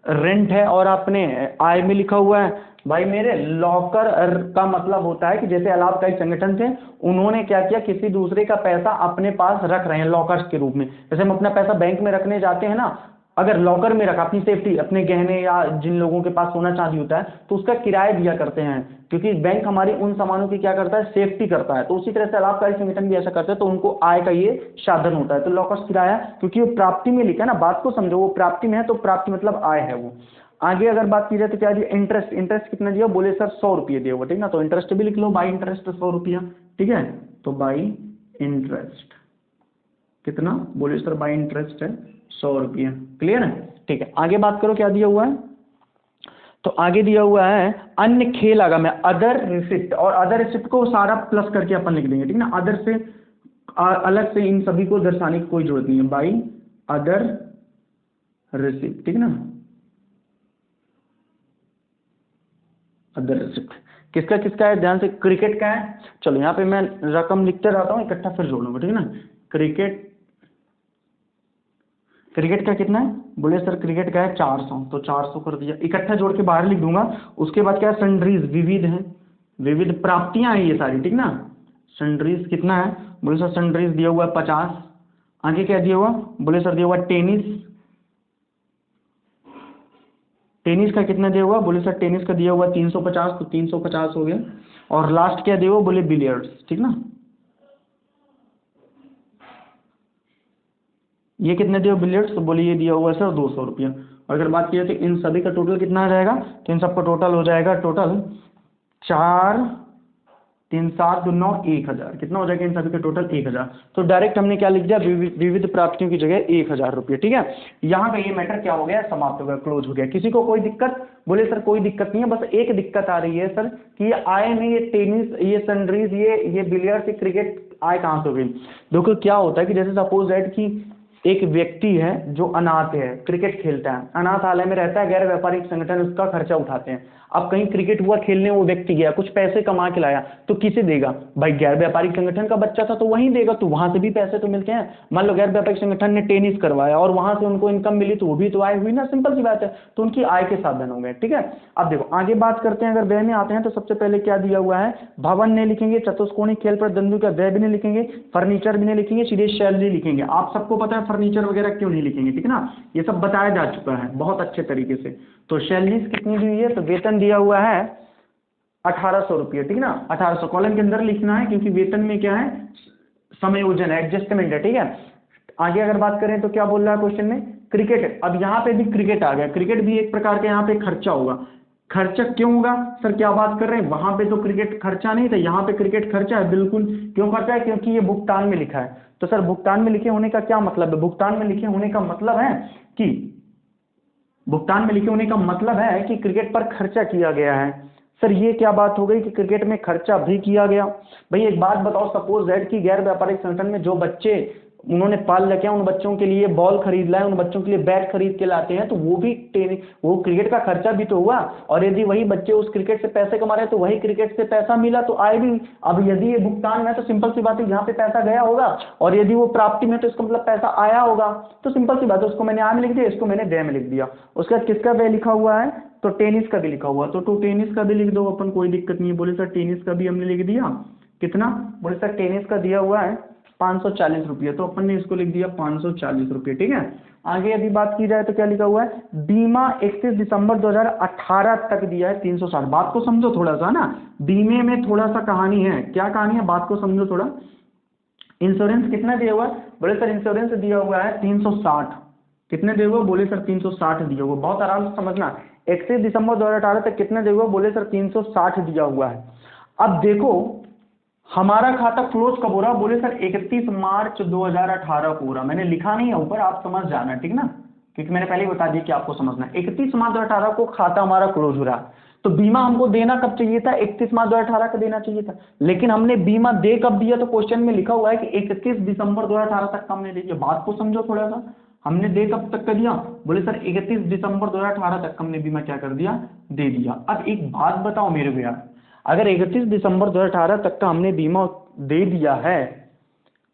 रेंट है और आपने आय में लिखा हुआ है। भाई मेरे लॉकर का मतलब होता है कि जैसे अलाभकारी संगठन थे, उन्होंने क्या किया, किसी दूसरे का पैसा अपने पास रख रहे हैं लॉकर्स के रूप में। जैसे हम अपना पैसा बैंक में रखने जाते हैं ना, अगर लॉकर में रखा अपनी सेफ्टी, अपने गहने, या जिन लोगों के पास सोना चांदी होता है तो उसका किराया दिया करते हैं, क्योंकि बैंक हमारी उन सामानों की क्या करता है, सेफ्टी करता है। तो उसी तरह से अलाभकारी संगठन भी ऐसा करते हैं, तो उनको आय का ये साधन होता है। तो लॉकर्स किराया, क्योंकि वो प्राप्ति में लिखा है ना, बात को समझो, वो प्राप्ति में है तो प्राप्ति मतलब आय है वो। आगे अगर बात की जाए तो क्या दिया, इंटरेस्ट, इंटरेस्ट कितना दिया, बोले सर 100 रुपये दिया हुआ, ठीक ना, तो इंटरेस्ट भी लिख लो, बाई इंटरेस्ट 100 रुपया, ठीक है, तो बाई इंटरेस्ट कितना, बोले सर बाई इंटरेस्ट है 100 रुपया, क्लियर है, ठीक है। आगे बात करो क्या दिया हुआ है, तो आगे दिया हुआ है अन्य खेल आगम है, अदर रिसिप्ट, और अदर रिसिप्ट को सारा प्लस करके अपन लिख देंगे, ठीक ना, अदर से अलग से इन सभी को दर्शाने की कोई जरूरत नहीं है, बाई अदर रिसिप्ट, ठीक ना, अदर रिसिप्ट किसका किसका है, ध्यान से, क्रिकेट का है। चलो यहाँ पे मैं रकम लिखते रहता हूँ, इकट्ठा फिर जोड़ूंगा, ठीक है ना। क्रिकेट, क्रिकेट का कितना है, बोले सर क्रिकेट का है 400, तो 400 कर दिया, इकट्ठा जोड़ के बाहर लिख दूंगा। उसके बाद क्या है, सन्ड्रीज, विविध है, विविध प्राप्तियां हैं ये सारी, ठीक ना। सन्ड्रीज कितना है, बोले सर सन्ड्रीज दिया हुआ है 50। आगे क्या दिया हुआ, बोले सर दिया हुआ टेनिस, टेनिस का कितना दिया हुआ, बोले सर टेनिस का दिया हुआ 350, तो 350 हो गया। और लास्ट क्या दिया हुआ, बोले बिलियर्ड्स, ठीक ना, ये कितने दिया बिलियर्ड्स, तो बोले ये दिया हुआ है सर 200 रुपया। और अगर बात की जाए तो इन सभी का टोटल कितना आ जाएगा, तो इन सबका टोटल हो जाएगा, टोटल 4 3 7 2 9 1000, कितना हो जाएगा इन सभी का टोटल 1000। तो डायरेक्ट हमने क्या लिख दिया, विविध प्राप्तियों की जगह 1000 रुपये, ठीक है। यहाँ का ये मैटर क्या हो गया, समाप्त हो गया, क्लोज हो गया। किसी को कोई दिक्कत, बोले सर कोई दिक्कत नहीं है, बस एक दिक्कत आ रही है सर कि ये आय में, ये टेनिस, ये सनरीज, ये बिलियर्ड्स, ये क्रिकेट आय कहाँ से हो गई। देखो क्या होता है कि जैसे सपोज दैट कि एक व्यक्ति है जो अनाथ है, क्रिकेट खेलता है, अनाथालय में रहता है, गैर व्यापारिक संगठन उसका खर्चा उठाते हैं। अब कहीं क्रिकेट हुआ खेलने, वो व्यक्ति गया, कुछ पैसे कमा के लाया, तो किसे देगा भाई, गैर व्यापारिक संगठन का बच्चा था तो वहीं देगा, तो वहां से भी पैसे तो मिलते हैं। मान लो गैर व्यापारिक संगठन ने टेनिस करवाया और वहां से उनको इनकम मिली, तो वो भी तो आय हुई ना, सिंपल सी बात है, तो उनकी आय के साधन हो गए, ठीक है। अब देखो आगे बात करते हैं, अगर व्यय में आते हैं तो सबसे पहले क्या दिया हुआ है, भवन नहीं लिखेंगे, चतुष्कोणीय खेल पर दंडु का व्यय भी नहीं लिखेंगे, फर्नीचर भी नहीं लिखेंगे, सीधे सैलरी लिखेंगे। आप सबको पता है फर्नीचर वगैरह क्यों नहीं लिखेंगे, ठीक है ना, ये सब बताया जा चुका है बहुत अच्छे तरीके से। तो सैलरीज कितनी दी हुई है, तो वेतन दिया हुआ है 1800 रुपये, ठीक है ना, 1800 कॉलम के अंदर लिखना है, क्योंकि वेतन में क्या है, समायोजन है, एडजस्टमेंट है, ठीक है। आगे अगर बात करें तो क्या बोल रहा है क्वेश्चन में, क्रिकेट, अब यहाँ पे भी क्रिकेट आ गया, क्रिकेट भी एक प्रकार का यहाँ पे खर्चा होगा। खर्चा क्यों होगा सर, क्या बात कर रहे हैं, वहां पे तो क्रिकेट खर्चा नहीं था, यहाँ पे क्रिकेट खर्चा है, बिल्कुल। क्यों खर्चा है, क्योंकि ये भुगतान में लिखा है। तो सर भुगतान में लिखे होने का क्या मतलब है, भुगतान में लिखे होने का मतलब है कि, भुगतान में लिखे होने का मतलब है कि क्रिकेट पर खर्चा किया गया है। सर ये क्या बात हो गई कि क्रिकेट में खर्चा भी किया गया। भाई एक बात बताओ, सपोज दैट कि गैर व्यापारिक संगठन में जो बच्चे उन्होंने पाल रखे हैं, उन बच्चों के लिए बॉल खरीद लाए, उन बच्चों के लिए बैट खरीद के लाते हैं, तो वो भी वो क्रिकेट का खर्चा भी तो हुआ। और यदि वही बच्चे उस क्रिकेट से पैसे कमा रहे हैं तो वही क्रिकेट से पैसा मिला, तो आए भी। अब यदि ये भुगतान में, तो सिंपल सी बात है यहाँ पे पैसा गया होगा, और यदि वो प्राप्ति में तो इसका मतलब पैसा आया होगा। तो सिंपल सी बात है, उसको मैंने आय में लिख दिया, इसको मैंने व्यय में लिख दिया। उसके बाद किसका व्यय लिखा हुआ है, तो टेनिस का भी लिखा हुआ, तो टेनिस का भी लिख दो अपन, कोई दिक्कत नहीं है। बोले सर टेनिस का भी हमने लिख दिया, कितना, बोले सर टेनिस का दिया हुआ है 540 रुपये, तो अपन ने इसको लिख दिया 540 रुपये, ठीक है। आगे यदि बात की जाए तो क्या लिखा हुआ है, बीमा 31 दिसंबर 2018 तक दिया है 360। बात को समझो थोड़ा सा ना, बीमे में थोड़ा सा कहानी है, क्या कहानी है, बात को समझो थोड़ा। इंश्योरेंस कितना दिया हुआ है, बोले सर इंश्योरेंस दिया हुआ है 360, कितने दिए हुए, बोले सर 360 दिया हुआ, बहुत आराम से समझना। 31 दिसंबर 2018 तक कितने दिया हुआ, बोले सर 360 दिया हुआ है। अब देखो हमारा खाता क्लोज कब हो रहा, बोले सर 31 मार्च 2018 को हो रहा। मैंने लिखा नहीं है ऊपर, आप समझ जाना, ठीक ना, क्योंकि मैंने पहले ही बता दिया कि आपको समझना है। 31 मार्च 2018 को खाता हमारा क्लोज हो रहा, तो बीमा हमको देना कब चाहिए था, 31 मार्च 2018 का देना चाहिए था, लेकिन हमने बीमा दे कब दिया, तो क्वेश्चन में लिखा हुआ है कि 31 दिसंबर 2018 तक का हमने दे दिया। बात को समझो थोड़ा सा, हमने दे कब तक का दिया, बोले सर 31 दिसंबर 2018 तक हमने बीमा क्या कर दिया, दे दिया। अब एक बात बताओ मेरे को यार, अगर 31 दिसंबर 2018 तक का हमने बीमा दे दिया है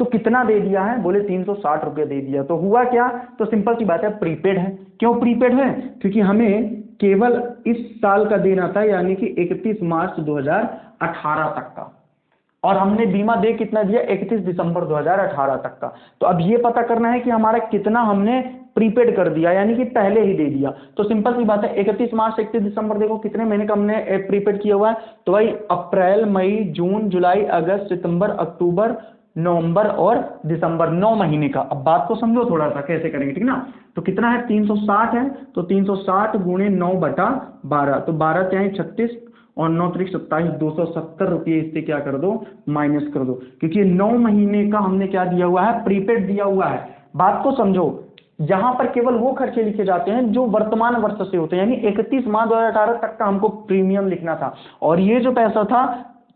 तो कितना दे दिया है, बोले 360 रुपये दे दिया, तो हुआ क्या, तो सिंपल सी बात है, प्रीपेड है। क्यों प्रीपेड है, क्योंकि हमें केवल इस साल का देना था, यानी कि 31 मार्च 2018 तक का। और हमने बीमा दे कितना दिया, 31 दिसंबर 2018 तक का। तो अब ये पता करना है कि हमारा कितना हमने प्रीपेड कर दिया, यानी कि पहले ही दे दिया। तो सिंपल सी बात है, 31 मार्च 31 दिसंबर, देखो कितने महीने का हमने प्रीपेड किया हुआ है। तो भाई अप्रैल, मई, जून, जुलाई, अगस्त, सितंबर, अक्टूबर, नवंबर और दिसंबर, 9 महीने का। अब बात को समझो थोड़ा सा कैसे करेंगे, ठीक ना। तो कितना है, 360 है, तो 360 गुणे 9/12, तो 12 त्याई 36 और 9 त्रिक 27, 270 रुपये इससे क्या कर दो, माइनस कर दो, क्योंकि 9 महीने का हमने क्या दिया हुआ है, प्रीपेड दिया हुआ है। बात को समझो, यहां पर केवल वो खर्चे लिखे जाते हैं जो वर्तमान वर्ष से होते हैं, यानी 31 मार्च 2018 तक का हमको प्रीमियम लिखना था। और ये जो पैसा था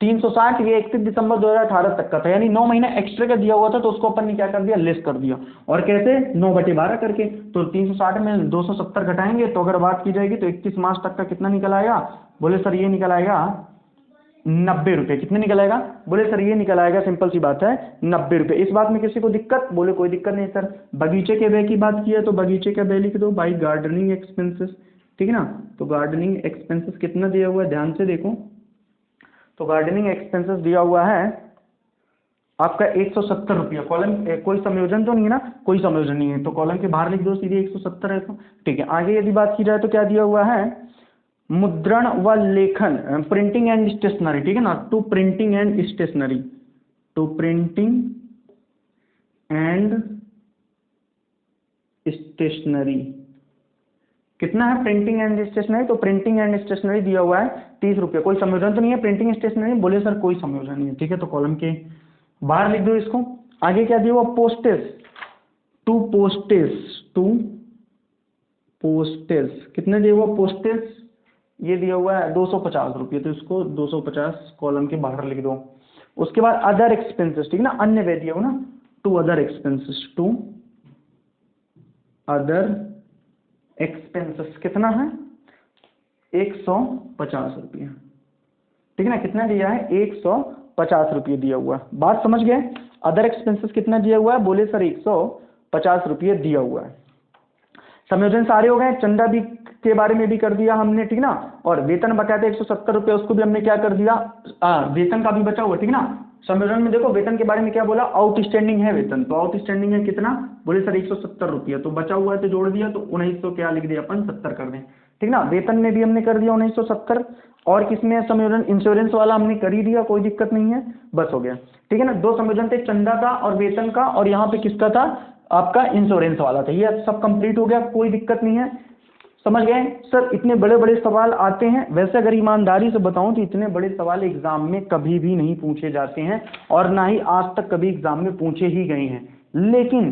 360, ये 31 दिसंबर 2018 तक का था, यानी 9 महीना एक्स्ट्रा का दिया हुआ था, तो उसको अपन ने क्या कर दिया, लेस कर दिया। और कैसे, 9/12 करके। तो 360 में 270 घटाएंगे, तो अगर बात की जाएगी तो 31 मार्च तक का कितना निकल आएगा, बोले सर ये निकल आएगा 90 रुपये। कितने निकल आएगा, बोले सर ये निकल आएगा, सिंपल सी बात है 90 रुपये। इस बात में किसी को दिक्कत, बोले कोई दिक्कत नहीं सर। बगीचे के व्यय की बात की है तो बगीचे का व्यय लिख दो बाई गार्डनिंग एक्सपेंसेस, ठीक है ना। तो गार्डनिंग एक्सपेंसेस कितना दिया हुआ है, ध्यान से देखो। तो गार्डनिंग एक्सपेंसेस दिया हुआ है आपका 170 रुपया। कॉलम कोई संयोजन तो नहीं है ना, कोई संयोजन नहीं है, तो कॉलम के बाहर लिख दो सीधे 170 है तो ठीक है। आगे यदि बात की जाए तो क्या दिया हुआ है, मुद्रण व लेखन, प्रिंटिंग एंड स्टेशनरी, ठीक है ना। To printing and stationery, to printing and stationery कितना है, प्रिंटिंग एंड स्टेशनरी। तो प्रिंटिंग एंड स्टेशनरी दिया हुआ है 30 रुपये। कोई संयोजन तो नहीं है प्रिंटिंग स्टेशनरी, बोले सर कोई संयोजन नहीं है, ठीक है। तो कॉलम के बाहर लिख दो इसको। आगे क्या दिया हुआ, postage, to postage, to postage कितने दिया हुआ, पोस्टेज ये दिया हुआ है 250 रुपये, तो इसको 250 कॉलम के बाहर लिख दो। उसके बाद अदर एक्सपेंसेस, ठीक ना, अन्य व्यय दिया हुआ ना, to other expenses, to other expenses कितना है, 150 रुपये, ठीक है ना। कितना दिया है, 150 रुपये दिया हुआ है। बात समझ गए। अदर एक्सपेंसेस कितना दिया हुआ है, बोले सर 150 रुपये दिया हुआ है। संयोजन सारे हो गए, चंदा भी के बारे में भी कर दिया हमने, ठीक ना। और वेतन बकाया था 170 रुपये, उसको भी हमने क्या कर दिया, वेतन का भी बचा हुआ, ठीक ना। संयोजन में देखो वेतन के बारे में क्या बोला, आउटस्टैंडिंग है वेतन, तो आउटस्टैंडिंग है कितना, बोले सर 170 रुपये, तो बचा हुआ है तो जोड़ दिया, तो 1900 क्या लिख दिया अपन, 70 कर दें, ठीक ना। वेतन में भी हमने कर दिया 1970। और किसमें संयोजन, इंश्योरेंस वाला हमने कर ही दिया, कोई दिक्कत नहीं है, बस हो गया, ठीक है ना। 2 संयोजन थे, चंदा का और वेतन का, और यहाँ पे किसका था, आपका इंश्योरेंस वाला था। ये सब कंप्लीट हो गया, कोई दिक्कत नहीं है, समझ गए। सर इतने बड़े बड़े सवाल आते हैं, वैसे अगर ईमानदारी से बताऊं तो इतने बड़े सवाल एग्जाम में कभी भी नहीं पूछे जाते हैं, और ना ही आज तक कभी एग्जाम में पूछे ही गए हैं। लेकिन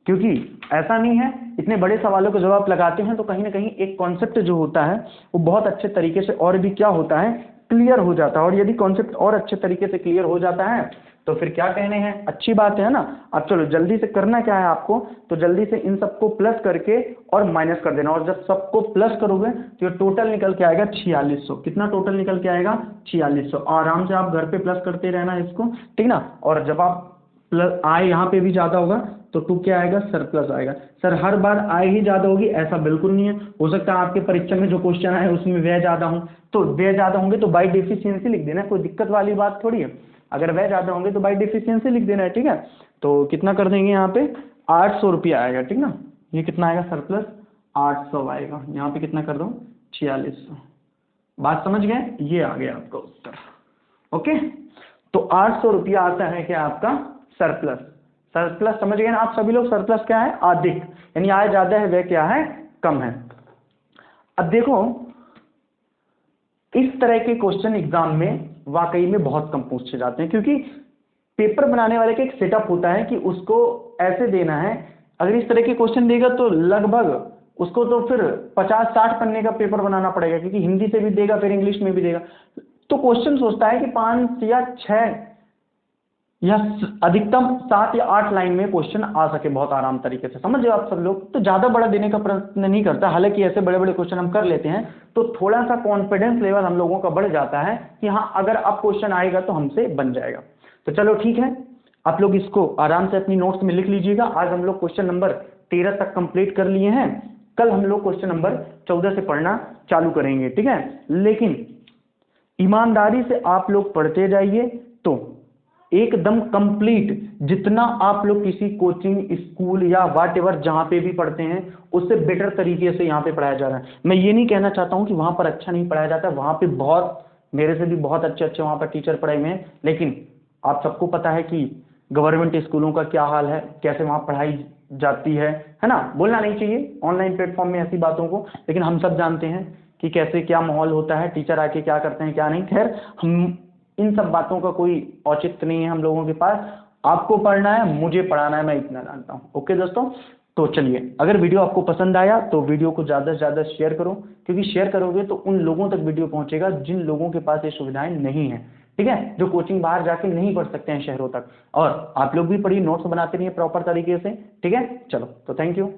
क्योंकि ऐसा नहीं है, इतने बड़े सवालों के जवाब लगाते हैं तो कहीं ना कहीं एक कॉन्सेप्ट जो होता है वो बहुत अच्छे तरीके से और भी क्या होता है, क्लियर हो जाता है। और यदि कॉन्सेप्ट और अच्छे तरीके से क्लियर हो जाता है तो फिर क्या कहने हैं, अच्छी बात है ना। अब चलो जल्दी से करना क्या है आपको, तो जल्दी से इन सबको प्लस करके और माइनस कर देना। और जब सबको प्लस करोगे तो ये टोटल निकल के आएगा 4600। कितना टोटल निकल के आएगा, 4600। आराम से आप घर पे प्लस करते रहना इसको, ठीक ना। और जब आप प्लस आए यहाँ पे भी ज़्यादा होगा तो 2 क्या आएगा, सरप्लस आएगा। सर हर बार आय ही ज़्यादा होगी, ऐसा बिल्कुल नहीं है। हो सकता है आपके परीक्षा में जो क्वेश्चन आए उसमें व्यय ज़्यादा हो, तो व्यय ज़्यादा होंगे तो बाई डेफिशिएंसी लिख देना, कोई दिक्कत वाली बात थोड़ी है। अगर व्यय ज़्यादा होंगे तो बाई डेफिशिएंसी लिख देना है, ठीक है। तो कितना कर देंगे यहाँ पे, 800 रुपया आएगा, ठीक ना। ये कितना आएगा, सरप्लस 800 आएगा। यहाँ पे कितना कर दो, 4600। बात समझ गए, ये आ गया आपका उत्तर। ओके, तो 800 रुपया आता है क्या आपका सरप्लस। सरप्लस समझ गए ना आप सभी लोग, सरप्लस क्या है, अधिक, यानी आय ज्यादा है, वह क्या है, कम है। अब देखो इस तरह के क्वेश्चन एग्जाम में वाकई में बहुत कम पूछे जाते हैं, क्योंकि पेपर बनाने वाले का एक सेटअप होता है कि उसको ऐसे देना है। अगर इस तरह के क्वेश्चन देगा तो लगभग उसको तो फिर 50-60 पन्ने का पेपर बनाना पड़ेगा, क्योंकि हिंदी से भी देगा फिर इंग्लिश में भी देगा। तो क्वेश्चन सोचता है कि 5 या 6 या अधिकतम 7 या 8 लाइन में क्वेश्चन आ सके बहुत आराम तरीके से, समझ आप सब लोग। तो ज़्यादा बड़ा देने का प्रयत्न नहीं करता, हालांकि ऐसे बड़े बड़े क्वेश्चन हम कर लेते हैं तो थोड़ा सा कॉन्फिडेंस लेवल हम लोगों का बढ़ जाता है कि हाँ अगर अब क्वेश्चन आएगा तो हमसे बन जाएगा। तो चलो ठीक है, आप लोग इसको आराम से अपनी नोट्स में लिख लीजिएगा। आज हम लोग क्वेश्चन नंबर 13 तक कंप्लीट कर लिए हैं, कल हम लोग क्वेश्चन नंबर 14 से पढ़ना चालू करेंगे, ठीक है। लेकिन ईमानदारी से आप लोग पढ़ते जाइए तो एकदम कंप्लीट, जितना आप लोग किसी कोचिंग स्कूल या वाट एवर जहाँ पे भी पढ़ते हैं उससे बेटर तरीके से यहाँ पे पढ़ाया जा रहा है। मैं ये नहीं कहना चाहता हूँ कि वहाँ पर अच्छा नहीं पढ़ाया जाता है, वहाँ पे बहुत, मेरे से भी बहुत अच्छे अच्छे वहाँ पर टीचर पढ़े हुए हैं, लेकिन आप सबको पता है कि गवर्नमेंट स्कूलों का क्या हाल है, कैसे वहाँ पढ़ाई जाती है ना। बोलना नहीं चाहिए ऑनलाइन प्लेटफॉर्म में ऐसी बातों को, लेकिन हम सब जानते हैं कि कैसे क्या माहौल होता है, टीचर आके क्या करते हैं क्या नहीं। खैर, हम इन सब बातों का कोई औचित्य नहीं है हम लोगों के पास। आपको पढ़ना है, मुझे पढ़ाना है, मैं इतना जानता हूँ। ओके दोस्तों, तो चलिए, अगर वीडियो आपको पसंद आया तो वीडियो को ज़्यादा से ज़्यादा शेयर करो, क्योंकि शेयर करोगे तो उन लोगों तक वीडियो पहुंचेगा जिन लोगों के पास ये सुविधाएं नहीं है, ठीक है, जो कोचिंग बाहर जाके नहीं पढ़ सकते हैं शहरों तक। और आप लोग भी पढ़िए, नोट्स बनाते रहिए प्रॉपर तरीके से, ठीक है। चलो, तो थैंक यू।